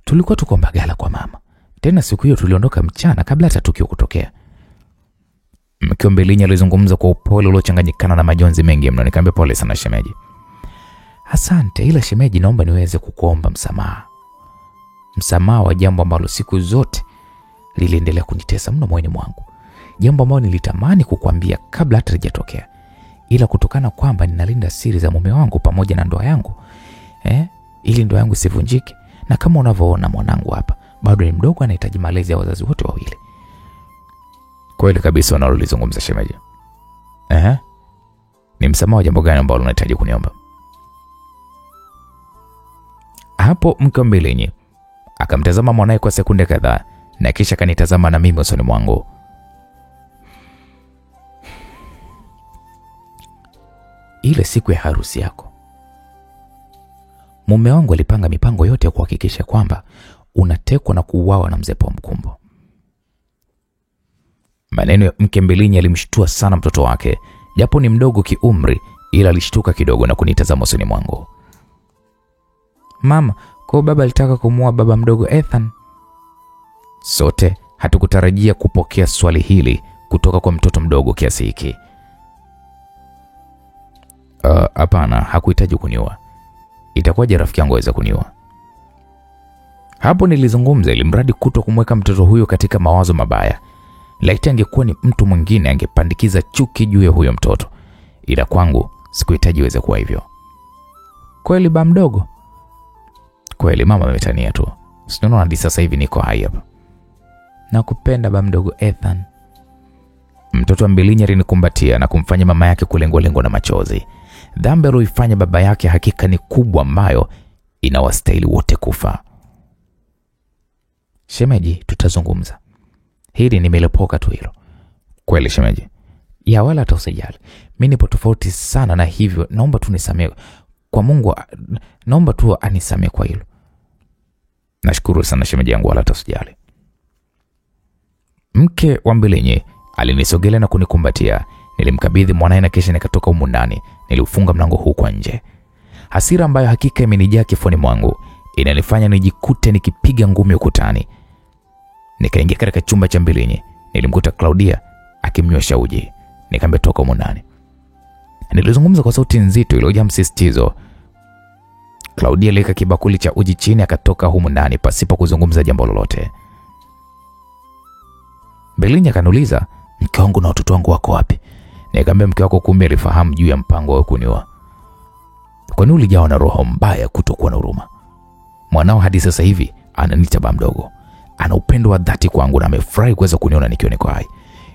Tulikuwa tuko Mbagala kwa mama. Tena siku hiyo tuliondoka mchana kabla hata tukio kutokea. Mke wa Mbilinyi alizungumza kwa upole uliochanganyikana na majonzi mengi mno. Nikamwambia pole sana shemeji. Asante, ila shemeji, naomba niweze kukuomba msamaha. Msamaha wa jambo ambalo siku zote liliendelea kunitesa mno moyoni mwangu. Jambo ambalo nilitamani kukuambia kabla hata lijatokea. Ila kutokana kwamba ninalinda siri za mume wangu pamoja na ndoa yangu, ili ndoa yangu isivunjike, na kama unavyoona mwanangu hapa bado ni mdogo, anahitaji malezi ya wazazi wote wawili. Kweli kabisa unalolizungumza shemeji. Ni msamaha wa jambo gani ambalo unahitaji kuniomba? Hapo mke wa Mbilinyi akamtazama mwanae kwa sekunde kadhaa na kisha kanitazama na mimi usoni mwangu. Ile siku ya harusi yako, mume wangu alipanga mipango yote ya kuhakikisha kwamba unatekwa na kuuawa na mzee Paul Mkumbo. Maneno ya mke Mbilinyi alimshtua sana mtoto wake, japo ni mdogo kiumri, ila alishtuka kidogo na kunitazama usoni mwangu. Mama, kwa baba alitaka kumuua baba mdogo Ethan? Sote hatukutarajia kupokea swali hili kutoka kwa mtoto mdogo kiasi hiki. Hapana, hakuhitaji kuniua. Itakuwaje rafiki yangu aweza kuniua? Hapo nilizungumza ili mradi kuto kumweka mtoto huyo katika mawazo mabaya. Laiti angekuwa ni mtu mwingine angepandikiza chuki juu ya huyo mtoto. Ila kwangu sikuhitaji iweze kuwa hivyo. Kweli baba mdogo? Kweli mama, ametania tu. Sinaona hadi sasa hivi niko hai hapa. Nakupenda baba mdogo Ethan. Mtoto wa Mbilinyi alinikumbatia na kumfanya mama yake kulengwa na machozi. Dhambi aliyoifanya baba yake hakika ni kubwa ambayo inawastahili wote kufa. Shemeji, tutazungumza. Hili nimelepoka tu hilo. Kweli shemeji? Ya, wala hata usijali. Mimi nipo tofauti sana na hivyo, naomba tu nisamehe. Kwa Mungu naomba tu anisamehe kwa hilo. Nashukuru sana shemeji yangu, wala hata usijali. Mke wa Mbilinyi alinisogelea na kunikumbatia. Nilimkabidhi mwanae na kisha nikatoka humu ndani. Niliufunga mlango huu kwa nje. Hasira ambayo hakika imenijaa kifuani mwangu inanifanya nijikute nikipiga ngumi ukutani. Nikaingia katika chumba cha Mbilinyi. Nilimkuta Claudia akimnywesha uji. Nikamwambia toka humu ndani. Nilizungumza kwa sauti nzito iliyojaa msisitizo. Claudia aliweka kibakuli cha uji chini akatoka humu ndani pasipo kuzungumza jambo lolote. Mbilinyi akaniuliza, mke wangu na watoto wangu wako wapi? Nikamwambia mke wako kumbe alifahamu juu ya mpango wa kuniua. Kwa nini ulijawa na roho mbaya kutokuwa na huruma? Mwanao hadi sasa hivi ananiita baba mdogo. Ana upendo wa dhati kwangu na amefurahi kuweza kuniona nikiwa niko hai.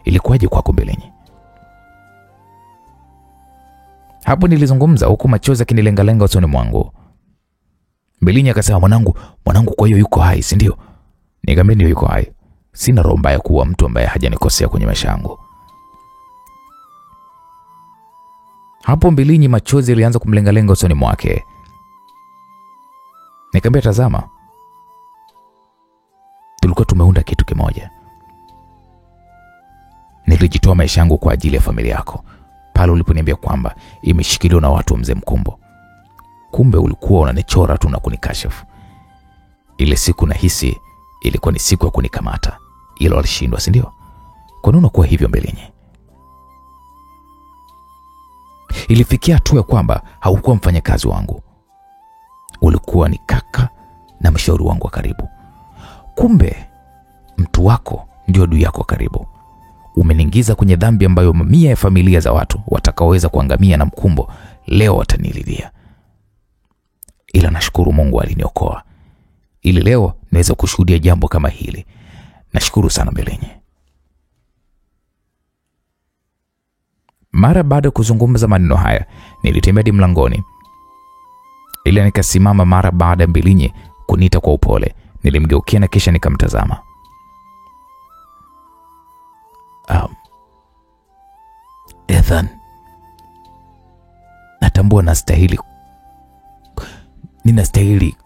Ilikuwaje kwako Mbilinyi? Hapo nilizungumza huku machozi yakinilengalenga usoni mwangu. Mbilinyi akasema, mwanangu kwa hiyo yuko hai, si ndio? Nikamwambia ndio yuko hai. Sina roho mbaya kuwa mtu ambaye hajanikosea kwenye maisha yangu. Hapo Mbilinyi machozi yalianza kumlengalenga usoni mwake. Nikamwambia tazama, tulikuwa tumeunda kitu kimoja. Nilijitoa maisha yangu kwa ajili ya familia yako pale uliponiambia kwamba imeshikiliwa na watu wa Mzee Mkumbo. Kumbe ulikuwa unanichora tu na kunikashifu. Ile siku nahisi ilikuwa ni siku ya kunikamata, ila walishindwa, si ndio? Kwa nini unakuwa hivyo Mbilinyi? Ilifikia hatua kwamba haukuwa mfanyakazi wangu. Ulikuwa ni kaka na mshauri wangu wa karibu. Kumbe mtu wako ndio adui yako wa karibu. Umeniingiza kwenye dhambi ambayo mamia ya familia za watu watakaoweza kuangamia na Mkumbo leo watanililia. Ila nashukuru Mungu aliniokoa ili leo naweza kushuhudia jambo kama hili. Nashukuru sana Mbilinyi. Mara baada ya kuzungumza maneno haya, nilitembea hadi mlangoni. Ila nikasimama mara baada ya Mbilinyi kuniita kwa upole. Nilimgeukia na kisha nikamtazama. Ethan, natambua ninastahili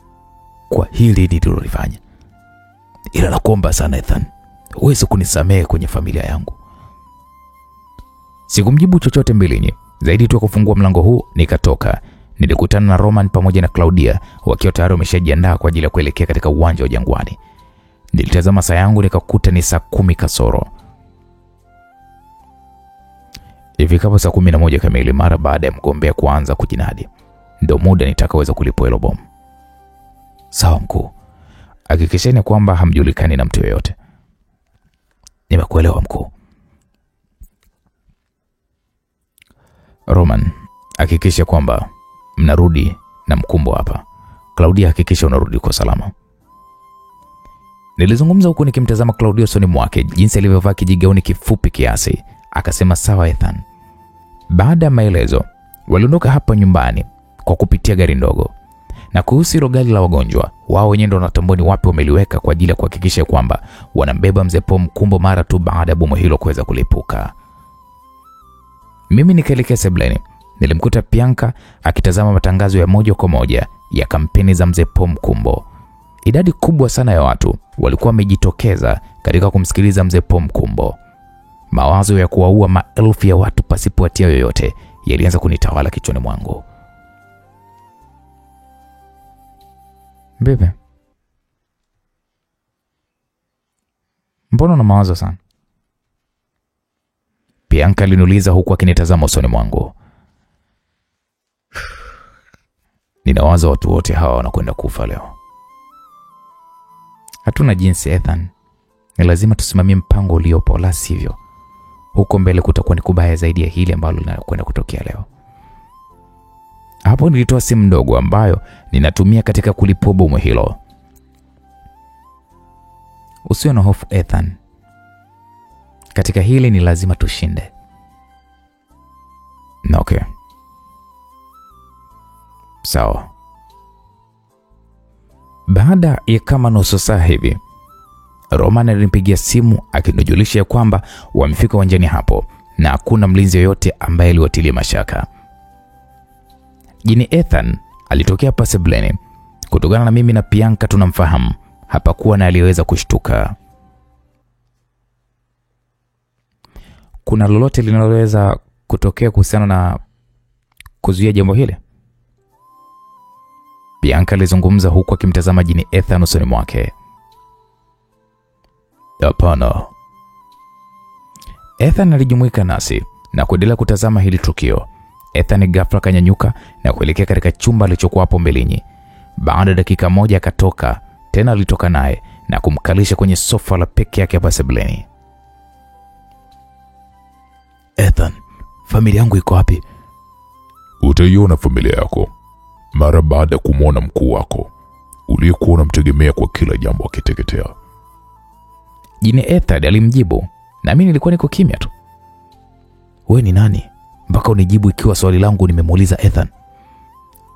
kwa hili nililofanya. Ila nakuomba sana Ethan, uweze kunisamehe kwenye familia yangu. Sikumjibu chochote Mbilinyi zaidi tu kufungua mlango huu. Nikatoka. Nilikutana na Roman pamoja na Claudia wakiwa tayari wameshajiandaa kwa ajili ya kuelekea katika uwanja wa Jangwani. Nilitazama saa yangu nikakuta ni saa 10 kasoro. Ifikapo saa 11 kamili mara baada ya mgombea kuanza kujinadi, ndio muda nitakaweza kulipua hilo bomu. Sawa mkuu. Hakikisheni kwamba hamjulikani na mtu yeyote. Nimekuelewa mkuu. Roman, hakikisha kwamba mnarudi na Mkumbo hapa. Claudia, hakikisha unarudi kwa salama. Nilizungumza huku nikimtazama Claudia usoni mwake jinsi alivyovaa kijigauni kifupi kiasi. Akasema sawa Ethan. Baada ya maelezo, waliondoka hapa nyumbani kwa kupitia gari ndogo. Na kuhusu hilo gari la wagonjwa, wao wenyewe ndio wanatambua ni wapi wameliweka kwa ajili ya kuhakikisha kwamba wanambeba Mzee Mkumbo mara tu baada ya bomu hilo kuweza kulipuka. Mimi nikaelekea sebuleni. Nilimkuta Bianca akitazama matangazo ya moja kwa moja ya kampeni za Mzee Mkumbo. Idadi kubwa sana ya watu walikuwa wamejitokeza katika kumsikiliza Mzee Mkumbo. Mawazo ya kuwaua maelfu ya watu pasipo hatia yoyote yalianza kunitawala kichwani mwangu. Bebe, mbona una mawazo sana? Bianca aliniuliza huku akinitazama usoni mwangu. Ninawaza watu wote hawa wanakwenda kufa leo. Hatuna jinsi Ethan. Ni lazima tusimamie mpango uliopo, la sivyo huko mbele kutakuwa ni kubaya zaidi ya hili ambalo linakwenda kutokea leo. Hapo nilitoa simu ndogo ambayo ninatumia katika kulipua bomu hilo. Usiwe na hofu Ethan. Katika hili ni lazima tushinde. Okay. Sawa. Baada ya kama nusu saa hivi, Roman alinipigia simu akinijulisha kwamba wamefika uwanjani hapo na hakuna mlinzi yoyote ambaye aliwatilia mashaka. Jini Ethan alitokea hapa sebuleni. Kutokana na mimi na Bianca tunamfahamu, hapakuwa na aliyeweza kushtuka. Kuna lolote linaloweza kutokea kuhusiana na kuzuia jambo hili? Bianca alizungumza huku akimtazama Jini Ethan usoni mwake. Hapana. Ethan alijumuika nasi na kuendelea kutazama hili tukio. Ethan ghafla kanyanyuka na kuelekea katika chumba alichokuwa hapo Mbilinyi. Baada ya dakika moja akatoka, tena alitoka naye na kumkalisha kwenye sofa la peke yake hapa sebuleni. Ethan, familia yangu iko wapi? Utaiona familia yako mara baada ya kumwona mkuu wako uliyekuwa unamtegemea kwa kila jambo akiteketea. Jini Ethan alimjibu, na mimi nilikuwa niko kimya tu. Wewe ni nani mpaka unijibu ikiwa swali langu nimemuuliza Ethan?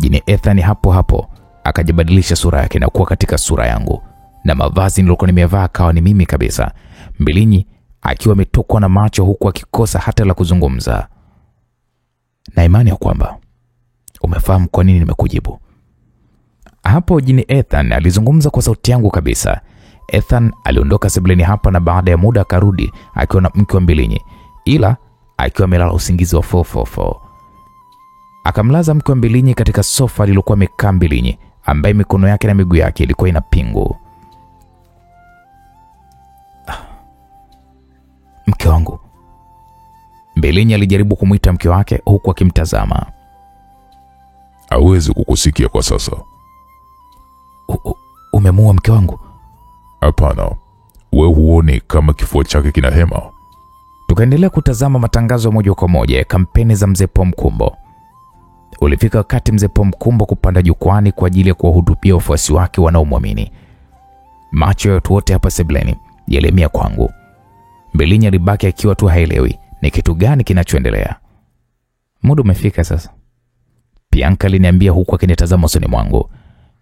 Jini Ethan hapo hapo akajibadilisha sura yake na kuwa katika sura yangu, na mavazi nilikuwa nimevaa kawa ni mimi kabisa. Mbilinyi akiwa ametokwa na macho huku akikosa hata la kuzungumza. Na imani ya kwamba umefahamu kwa nini nimekujibu. Hapo Jini Ethan alizungumza kwa sauti yangu kabisa. Ethan aliondoka sebuleni hapa na baada ya muda akarudi akiwa na mke wa Mbilinyi, ila akiwa amelala usingizi wa 444. Akamlaza mke wa Mbilinyi katika sofa lilokuwa amekaa Mbilinyi, ambaye mikono yake na miguu yake ilikuwa ina pingu. Mke wangu. Mbilinyi alijaribu kumuita mke wake huku akimtazama. Hawezi kukusikia kwa sasa. Umemuua mke wangu? Hapana. Wewe huoni kama kifua chake kina hema? Tukaendelea kutazama matangazo moja kwa moja ya kampeni za Mzee Paul Mkumbo. Ulifika wakati Mzee Paul Mkumbo kupanda jukwani kwa ajili ya kuwahudumia wafuasi wake wanaomwamini. Macho ya watu wote hapa sebuleni yalemea kwangu. Mbilinyi alibaki akiwa tu haelewi ni kitu gani kinachoendelea. Muda umefika sasa, Bianca aliniambia huku akinitazama usoni mwangu.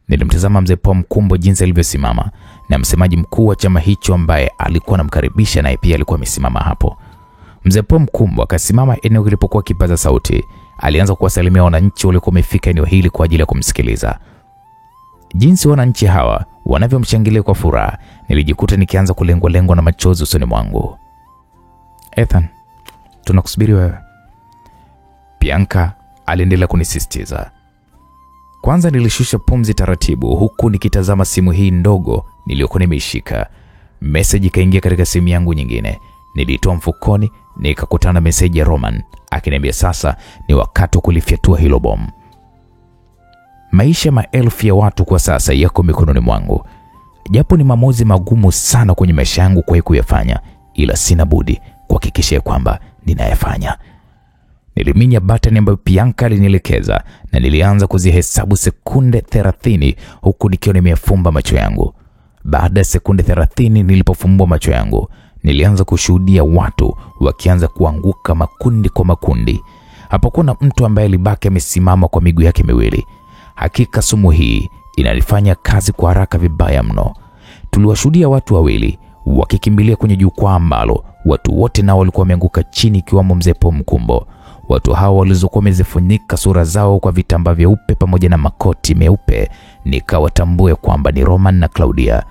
Nilimtazama Mzee Paul Mkumbo jinsi alivyosimama, na msemaji mkuu wa chama hicho ambaye alikuwa anamkaribisha naye pia alikuwa amesimama hapo. Mzee Paul Mkumbo akasimama eneo lilipokuwa kipaza sauti. Alianza kuwasalimia wananchi waliokuwa wamefika eneo hili kwa ajili ya kumsikiliza. Jinsi wananchi hawa wanavyomshangilia kwa furaha, nilijikuta nikianza kulengwa na machozi usoni mwangu. Ethan, tunakusubiri wewe. Bianca aliendelea kunisisitiza. Kwanza nilishusha pumzi taratibu huku nikitazama simu hii ndogo niliyokuwa nimeishika. Message ikaingia katika simu yangu nyingine. Nilitoa mfukoni nikakutana na message ya Roman akiniambia sasa ni wakati wa kulifyatua hilo bomu. Maisha maelfu ya watu kwa sasa yako mikononi mwangu. Japo ni maamuzi magumu sana kwenye maisha yangu kwa kuyafanya, ila sina budi kuhakikisha kwamba ninayafanya. Niliminya button ambayo Bianca alinielekeza na nilianza kuzihesabu sekunde 30 huku nikiwa nimeyafumba macho yangu. Baada ya sekunde 30 nilipofumbua macho yangu, nilianza kushuhudia watu wakianza kuanguka makundi kwa makundi. Hapakuwa na mtu ambaye alibaki amesimama kwa miguu yake miwili. Hakika sumu hii inalifanya kazi kwa haraka vibaya mno. Tuliwashuhudia watu wawili wakikimbilia kwenye jukwaa ambalo watu wote nao walikuwa wameanguka chini, ikiwamo Mzee Paul Mkumbo. Watu hao walizokuwa wamezifunika sura zao kwa vitambaa vyeupe pamoja na makoti meupe, nikawatambua kwamba ni Roman na Claudia.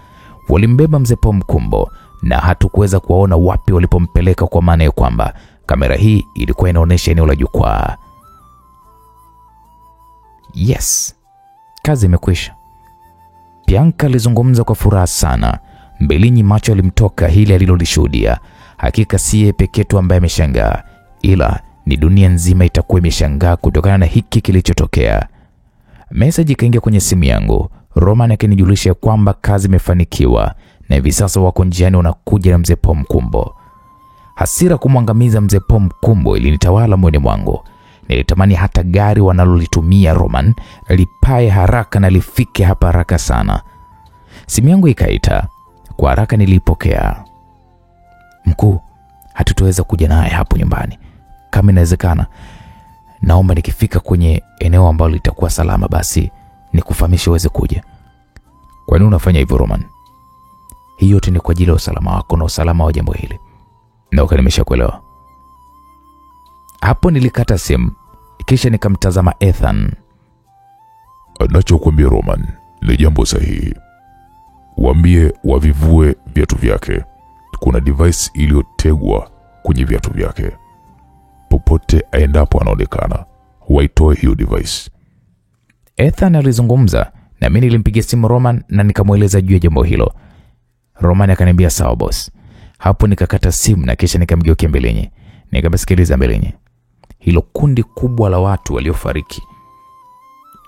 Walimbeba Mzee Paul Mkumbo na hatukuweza kuwaona wapi walipompeleka, kwa maana ya kwamba kamera hii ilikuwa inaonyesha eneo la jukwaa. Yes, kazi imekwisha. Bianca alizungumza kwa furaha sana. Mbilinyi macho alimtoka hili alilolishuhudia. Hakika si yeye pekee tu ambaye ameshangaa, ila ni dunia nzima itakuwa imeshangaa kutokana na hiki kilichotokea. Message ikaingia kwenye simu yangu. Roman akinijulisha kwamba kazi imefanikiwa na hivi sasa wako njiani wanakuja na Mzee Paul Mkumbo. Hasira kumwangamiza Mzee Paul Mkumbo ilinitawala moyoni mwangu. Nilitamani hata gari wanalolitumia Roman lipae haraka na lifike hapa haraka sana. Simu yangu ikaita. Kwa haraka nilipokea. Mkuu, hatutoweza kuja naye hapo nyumbani. Kama inawezekana, naomba nikifika kwenye eneo ambalo litakuwa salama basi nikufahamishe uweze kuja. Kwa nini unafanya hivyo Roman? Hiyo yote ni kwa ajili ya usalama wako na usalama wa jambo hili. Na nimeshakuelewa. Hapo nilikata simu, kisha nikamtazama Ethan. Anachokuambia Roman ni jambo sahihi. Waambie wavivue viatu vyake. Kuna device iliyotegwa kwenye viatu vyake. Popote aendapo anaonekana, waitoe hiyo device. Ethan alizungumza na mimi nilimpigia simu Roman na nikamweleza juu ya jambo hilo. Roman akaniambia sawa boss. Hapo nikakata simu na kisha nikamgeukia Mbilinyi. Nikamsikiliza Mbilinyi. Hilo kundi kubwa la watu waliofariki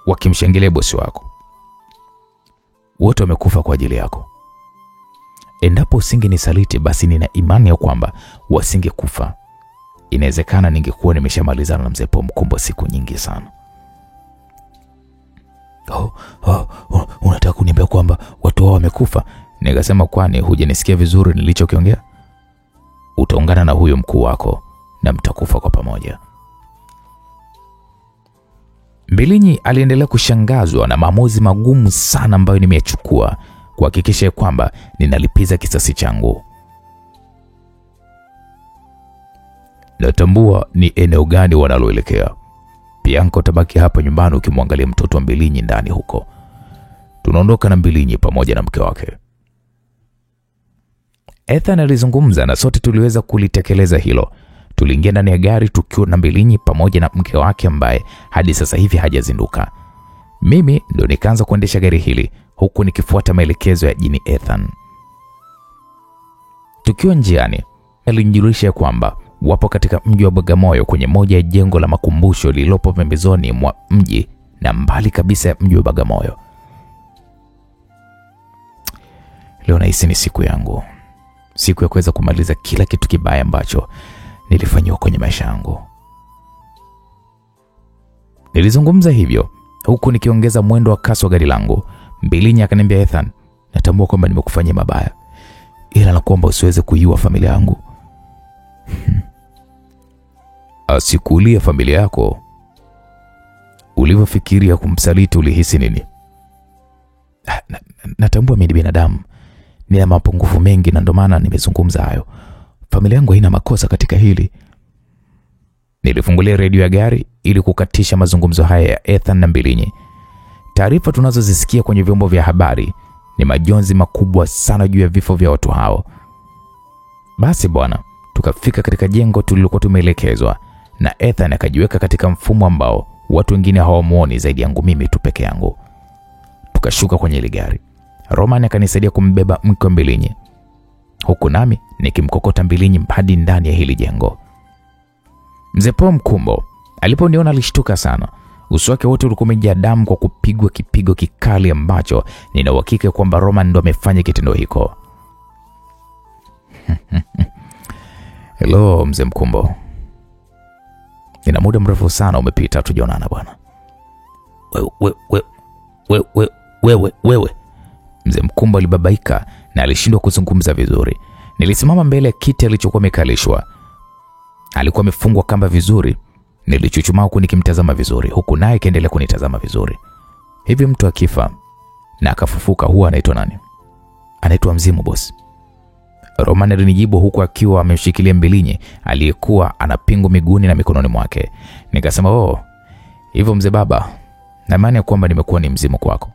wakimshangilia bosi wako, wote wamekufa kwa ajili yako. Endapo usingenisaliti, basi nina imani ya kwamba wasingekufa. Inawezekana ningekuwa nimeshamalizana na mzee Pomkumbo siku nyingi sana. Unataka kuniambia kwamba watu hao wamekufa? Nikasema kwani hujanisikia vizuri nilichokiongea? Utaungana na huyo mkuu wako na mtakufa kwa pamoja. Mbilinyi aliendelea kushangazwa na maamuzi magumu sana ambayo nimeyachukua kuhakikisha kwamba ninalipiza kisasi changu. Natambua ni eneo gani wanaloelekea. Bianca tabaki hapa nyumbani ukimwangalia mtoto wa Mbilinyi ndani huko. Tunaondoka na Mbilinyi pamoja na mke wake. Ethan alizungumza na sote tuliweza kulitekeleza hilo. Tuliingia ndani ya gari tukiwa na Mbilinyi pamoja na mke wake ambaye hadi sasa hivi hajazinduka. Mimi ndo nikaanza kuendesha gari hili huku nikifuata maelekezo ya Jini Ethan. Tukiwa njiani, alinijulisha kwamba wapo katika mji wa Bagamoyo kwenye moja ya jengo la makumbusho lililopo pembezoni mwa mji na mbali kabisa ya mji wa Bagamoyo. Leo nahisi ni siku yangu. Siku ya kuweza kumaliza kila kitu kibaya ambacho nilifanywa kwenye maisha yangu. Nilizungumza hivyo huku nikiongeza mwendo wa kasi wa gari langu. Mbilinyi akaniambia, Ethan, natambua kwamba nimekufanyia mabaya, ila nakuomba usiweze kuiua familia yangu. Asikulie familia yako? Ulivyofikiria kumsaliti ulihisi nini? Natambua mimi ni binadamu, nina mapungufu mengi na ndio maana nimezungumza hayo. Familia yangu haina makosa katika hili. Nilifungulia redio ya gari ili kukatisha mazungumzo haya ya Ethan na Mbilinyi. Taarifa tunazozisikia kwenye vyombo vya habari ni majonzi makubwa sana juu ya vifo vya watu hao. Basi bwana, tukafika katika jengo tulilokuwa tumeelekezwa na Ethan akajiweka katika mfumo ambao watu wengine hawamuoni zaidi yangu mimi tu peke yangu. Tukashuka kwenye ile gari. Roman akanisaidia kumbeba mke wa Mbilinyi, huku nami nikimkokota Mbilinyi hadi ndani ya hili jengo. Mzee Pomkumbo aliponiona alishtuka sana. Uso wake wote ulikuwa umejaa damu kwa kupigwa kipigo kikali ambacho nina uhakika kwamba Roman ndo amefanya kitendo hiko. Hello Mzee Mkumbo. Nina muda mrefu sana umepita tujaonana bwana. Wewe. Mzee Mkumbo alibabaika na alishindwa kuzungumza vizuri. Nilisimama mbele ya kiti alichokuwa amekalishwa. Alikuwa amefungwa kamba vizuri. Nilichuchumaa huku nikimtazama vizuri, huku naye kaendelea kunitazama vizuri. Hivi mtu akifa na akafufuka huwa anaitwa nani? Anaitwa mzimu boss. Roman alinijibu huku akiwa amemshikilia Mbilinyi aliyekuwa ana pingu miguuni na mikononi mwake. Nikasema, hivyo mzee baba, na maana kwamba nimekuwa ni mzimu kwako.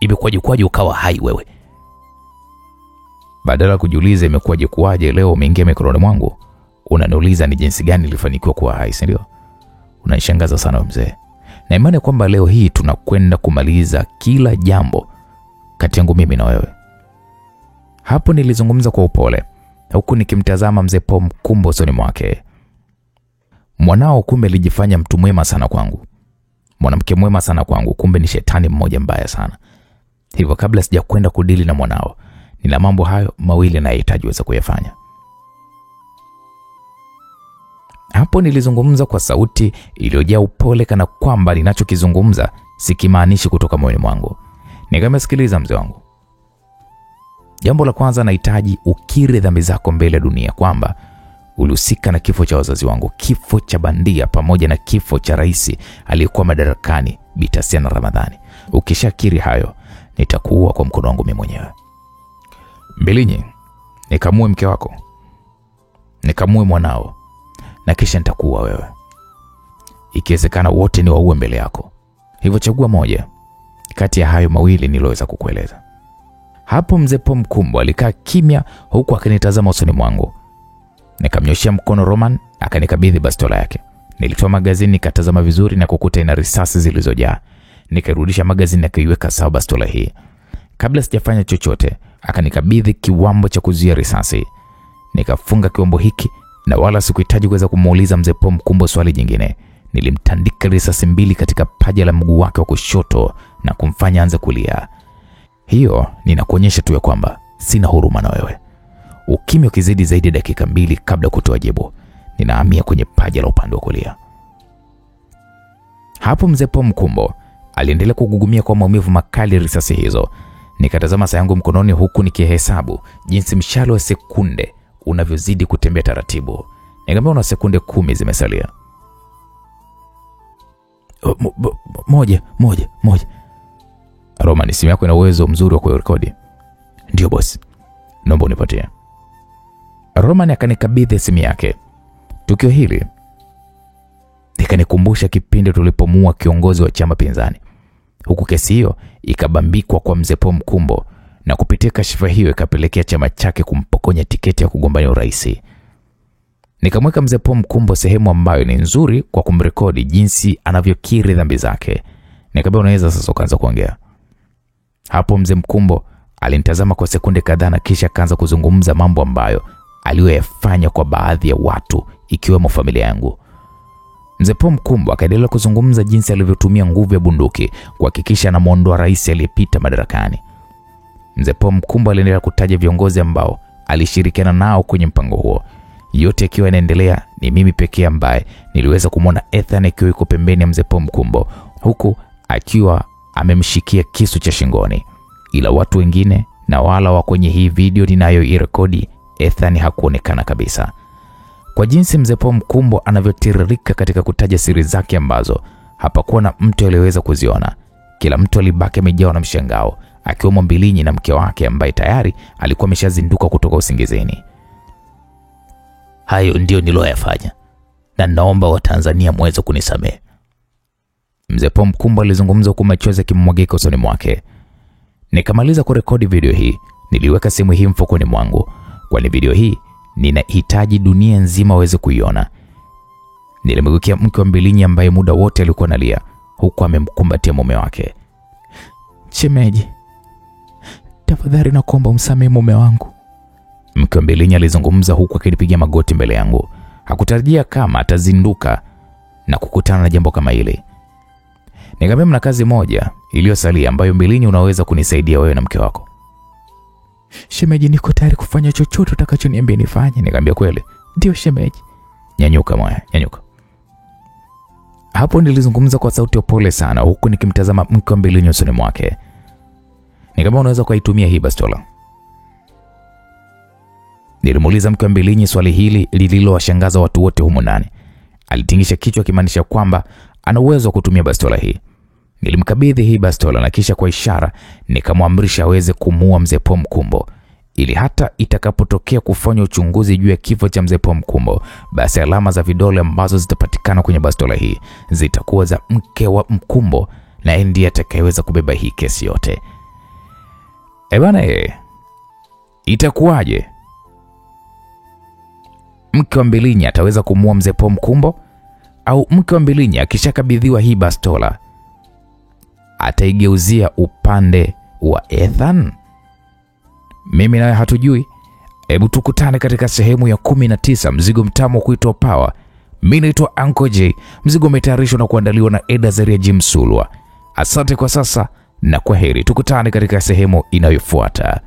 Imekuwaje ukawa hai wewe? Badala kujiuliza imekuwaje kuwaje leo umeingia mikononi mwangu, unaniuliza ni jinsi gani nilifanikiwa kuwa hai, si ndio? Unanishangaza sana mzee. Na imani kwamba leo hii tunakwenda kumaliza kila jambo kati yangu mimi na wewe. Hapo nilizungumza kwa upole huku nikimtazama mzee Pomkumbo usoni mwake. Mwanao kumbe alijifanya mtu mwema sana kwangu. Mwanamke mwema sana kwangu, kumbe ni shetani mmoja mbaya sana. Hivyo kabla sijakwenda kudili na mwanao, nina mambo hayo mawili nahitaji uweze kuyafanya. Hapo nilizungumza kwa sauti iliyojaa upole kana kwamba ninachokizungumza sikimaanishi kutoka moyoni mwangu. Nikamsikiliza mzee wangu. Jambo la kwanza, nahitaji ukiri dhambi zako mbele ya dunia kwamba ulihusika na kifo cha wazazi wangu, kifo cha bandia pamoja na kifo cha rais aliyekuwa madarakani Bi Tasiana Ramadhani. Ukishakiri hayo, nitakuua kwa mkono wangu mimi mwenyewe. Mbilinyi, nikamue mke wako, nikamue mwanao, na kisha nitakuua wewe. Ikiwezekana wote ni waue mbele yako. Hivyo chagua moja kati ya hayo mawili niloweza kukueleza. Hapo mzee Paul Mkumbo alikaa kimya huku akinitazama usoni mwangu. Nikamnyoshia mkono Roman, akanikabidhi bastola yake. Nilitoa magazini nikatazama vizuri na kukuta ina risasi zilizojaa. Nikarudisha magazini na kuiweka sawa bastola hii. Kabla sijafanya chochote, akanikabidhi kiwambo cha kuzuia risasi. Nikafunga kiwambo hiki na wala sikuhitaji kuweza kumuuliza mzee Paul Mkumbo swali jingine. Nilimtandika risasi 2 katika paja la mguu wake wa kushoto na kumfanya anze kulia. Hiyo ninakuonyesha tu ya kwamba sina huruma na wewe. Ukimya ukizidi zaidi dakika 2 kabla kutoa jibu, ninahamia kwenye paja la upande wa kulia. Hapo mzee Paul Mkumbo aliendelea kugugumia kwa maumivu makali risasi hizo. Nikatazama saa yangu mkononi huku nikihesabu jinsi mshale wa sekunde unavyozidi kutembea taratibu. Nikamwambia una sekunde 10 zimesalia. Moja. Roman, simu yako ina uwezo mzuri wa kurekodi? Ndio boss. Naomba unipatie. Roman akanikabidhi simu yake. Tukio hili likanikumbusha kipindi tulipomua kiongozi wa chama pinzani. Huku kesi hiyo ikabambikwa kwa mzee Paul Mkumbo na kupitia kashifa hiyo ikapelekea chama chake kumpokonya tiketi ya kugombania urais. Nikamweka mzee Paul Mkumbo sehemu ambayo ni nzuri kwa kumrekodi jinsi anavyokiri dhambi zake. Nikamwambia unaweza sasa kuanza kuongea. Hapo mzee Mkumbo alinitazama kwa sekunde kadhaa na kisha akaanza kuzungumza mambo ambayo aliyoyafanya kwa baadhi ya watu ikiwemo familia yangu. Mzee Paul Mkumbo akaendelea kuzungumza jinsi alivyotumia nguvu ya bunduki kuhakikisha anamuondoa rais aliyepita madarakani. Mzee Paul Mkumbo aliendelea kutaja viongozi ambao alishirikiana nao kwenye mpango huo. Yote ikiwa inaendelea, ni mimi pekee ambaye niliweza kumwona Ethan akiwa yuko pembeni ya mzee Paul Mkumbo huku akiwa amemshikia kisu cha shingoni. Ila watu wengine na wala wa kwenye hii video ninayoirekodi, Ethan hakuonekana kabisa. Kwa jinsi mzee Paul Mkumbo anavyotiririka katika kutaja siri zake ambazo hapakuwa na mtu aliyeweza kuziona, kila mtu alibaki amejawa na mshangao, akiwemo Mbilinyi na mke wake ambaye tayari alikuwa ameshazinduka kutoka usingizini. Hayo ndio niloyafanya na naomba Watanzania muweze kunisamehe. Mzee Paul Mkumbo alizungumza huku machozi yakimwagika usoni mwake. Nikamaliza kurekodi video hii, niliweka simu hii mfukoni mwangu, kwani video hii ninahitaji dunia nzima waweze kuiona. Nilimgeukia mke wa Mbilinyi ambaye muda wote alikuwa analia huku amemkumbatia mume wake. Shemeji, tafadhali nakuomba umsamehe mume wangu. Mke wa Mbilinyi alizungumza huku akinipigia magoti mbele yangu. Hakutarajia kama atazinduka na kukutana na jambo kama hili. Nikamwambia mna kazi moja iliyosalia ambayo Mbilinyi unaweza kunisaidia wewe na mke wako. Shemeji, niko tayari kufanya chochote utakachoniambia nifanye. Nikamwambia kweli? Ndio shemeji. Nyanyuka moya, nyanyuka. Hapo nilizungumza kwa sauti ya pole sana huku nikimtazama mke wa Mbilinyi usoni mwake. Nikamwambia unaweza kuitumia hii bastola. Nilimuuliza mke wa Mbilinyi swali hili lililowashangaza watu wote humo ndani. Alitingisha kichwa kimaanisha kwamba ana uwezo wa kutumia bastola hii. Nilimkabidhi hii bastola na kisha kwa ishara nikamwamrisha aweze kumuua mzee Paul Mkumbo, ili hata itakapotokea kufanya uchunguzi juu ya kifo cha mzee Paul Mkumbo, basi alama za vidole ambazo zitapatikana kwenye bastola hii zitakuwa za mke wa Mkumbo na yeye ndiye atakayeweza kubeba hii kesi yote. Bana, itakuwaje? Mke wa Mbilinyi ataweza kumuua mzee Paul Mkumbo, au mke wa Mbilinyi akishakabidhiwa hii bastola ataigeuzia upande wa Ethan? Mimi nawe hatujui. Hebu tukutane katika sehemu ya 19, mzigo mtamu kuitwa Power. Mimi naitwa Uncle J. Mzigo umetayarishwa na kuandaliwa na Edazaria G Msulwa. Asante kwa sasa na kwaheri. Tukutane katika sehemu inayofuata.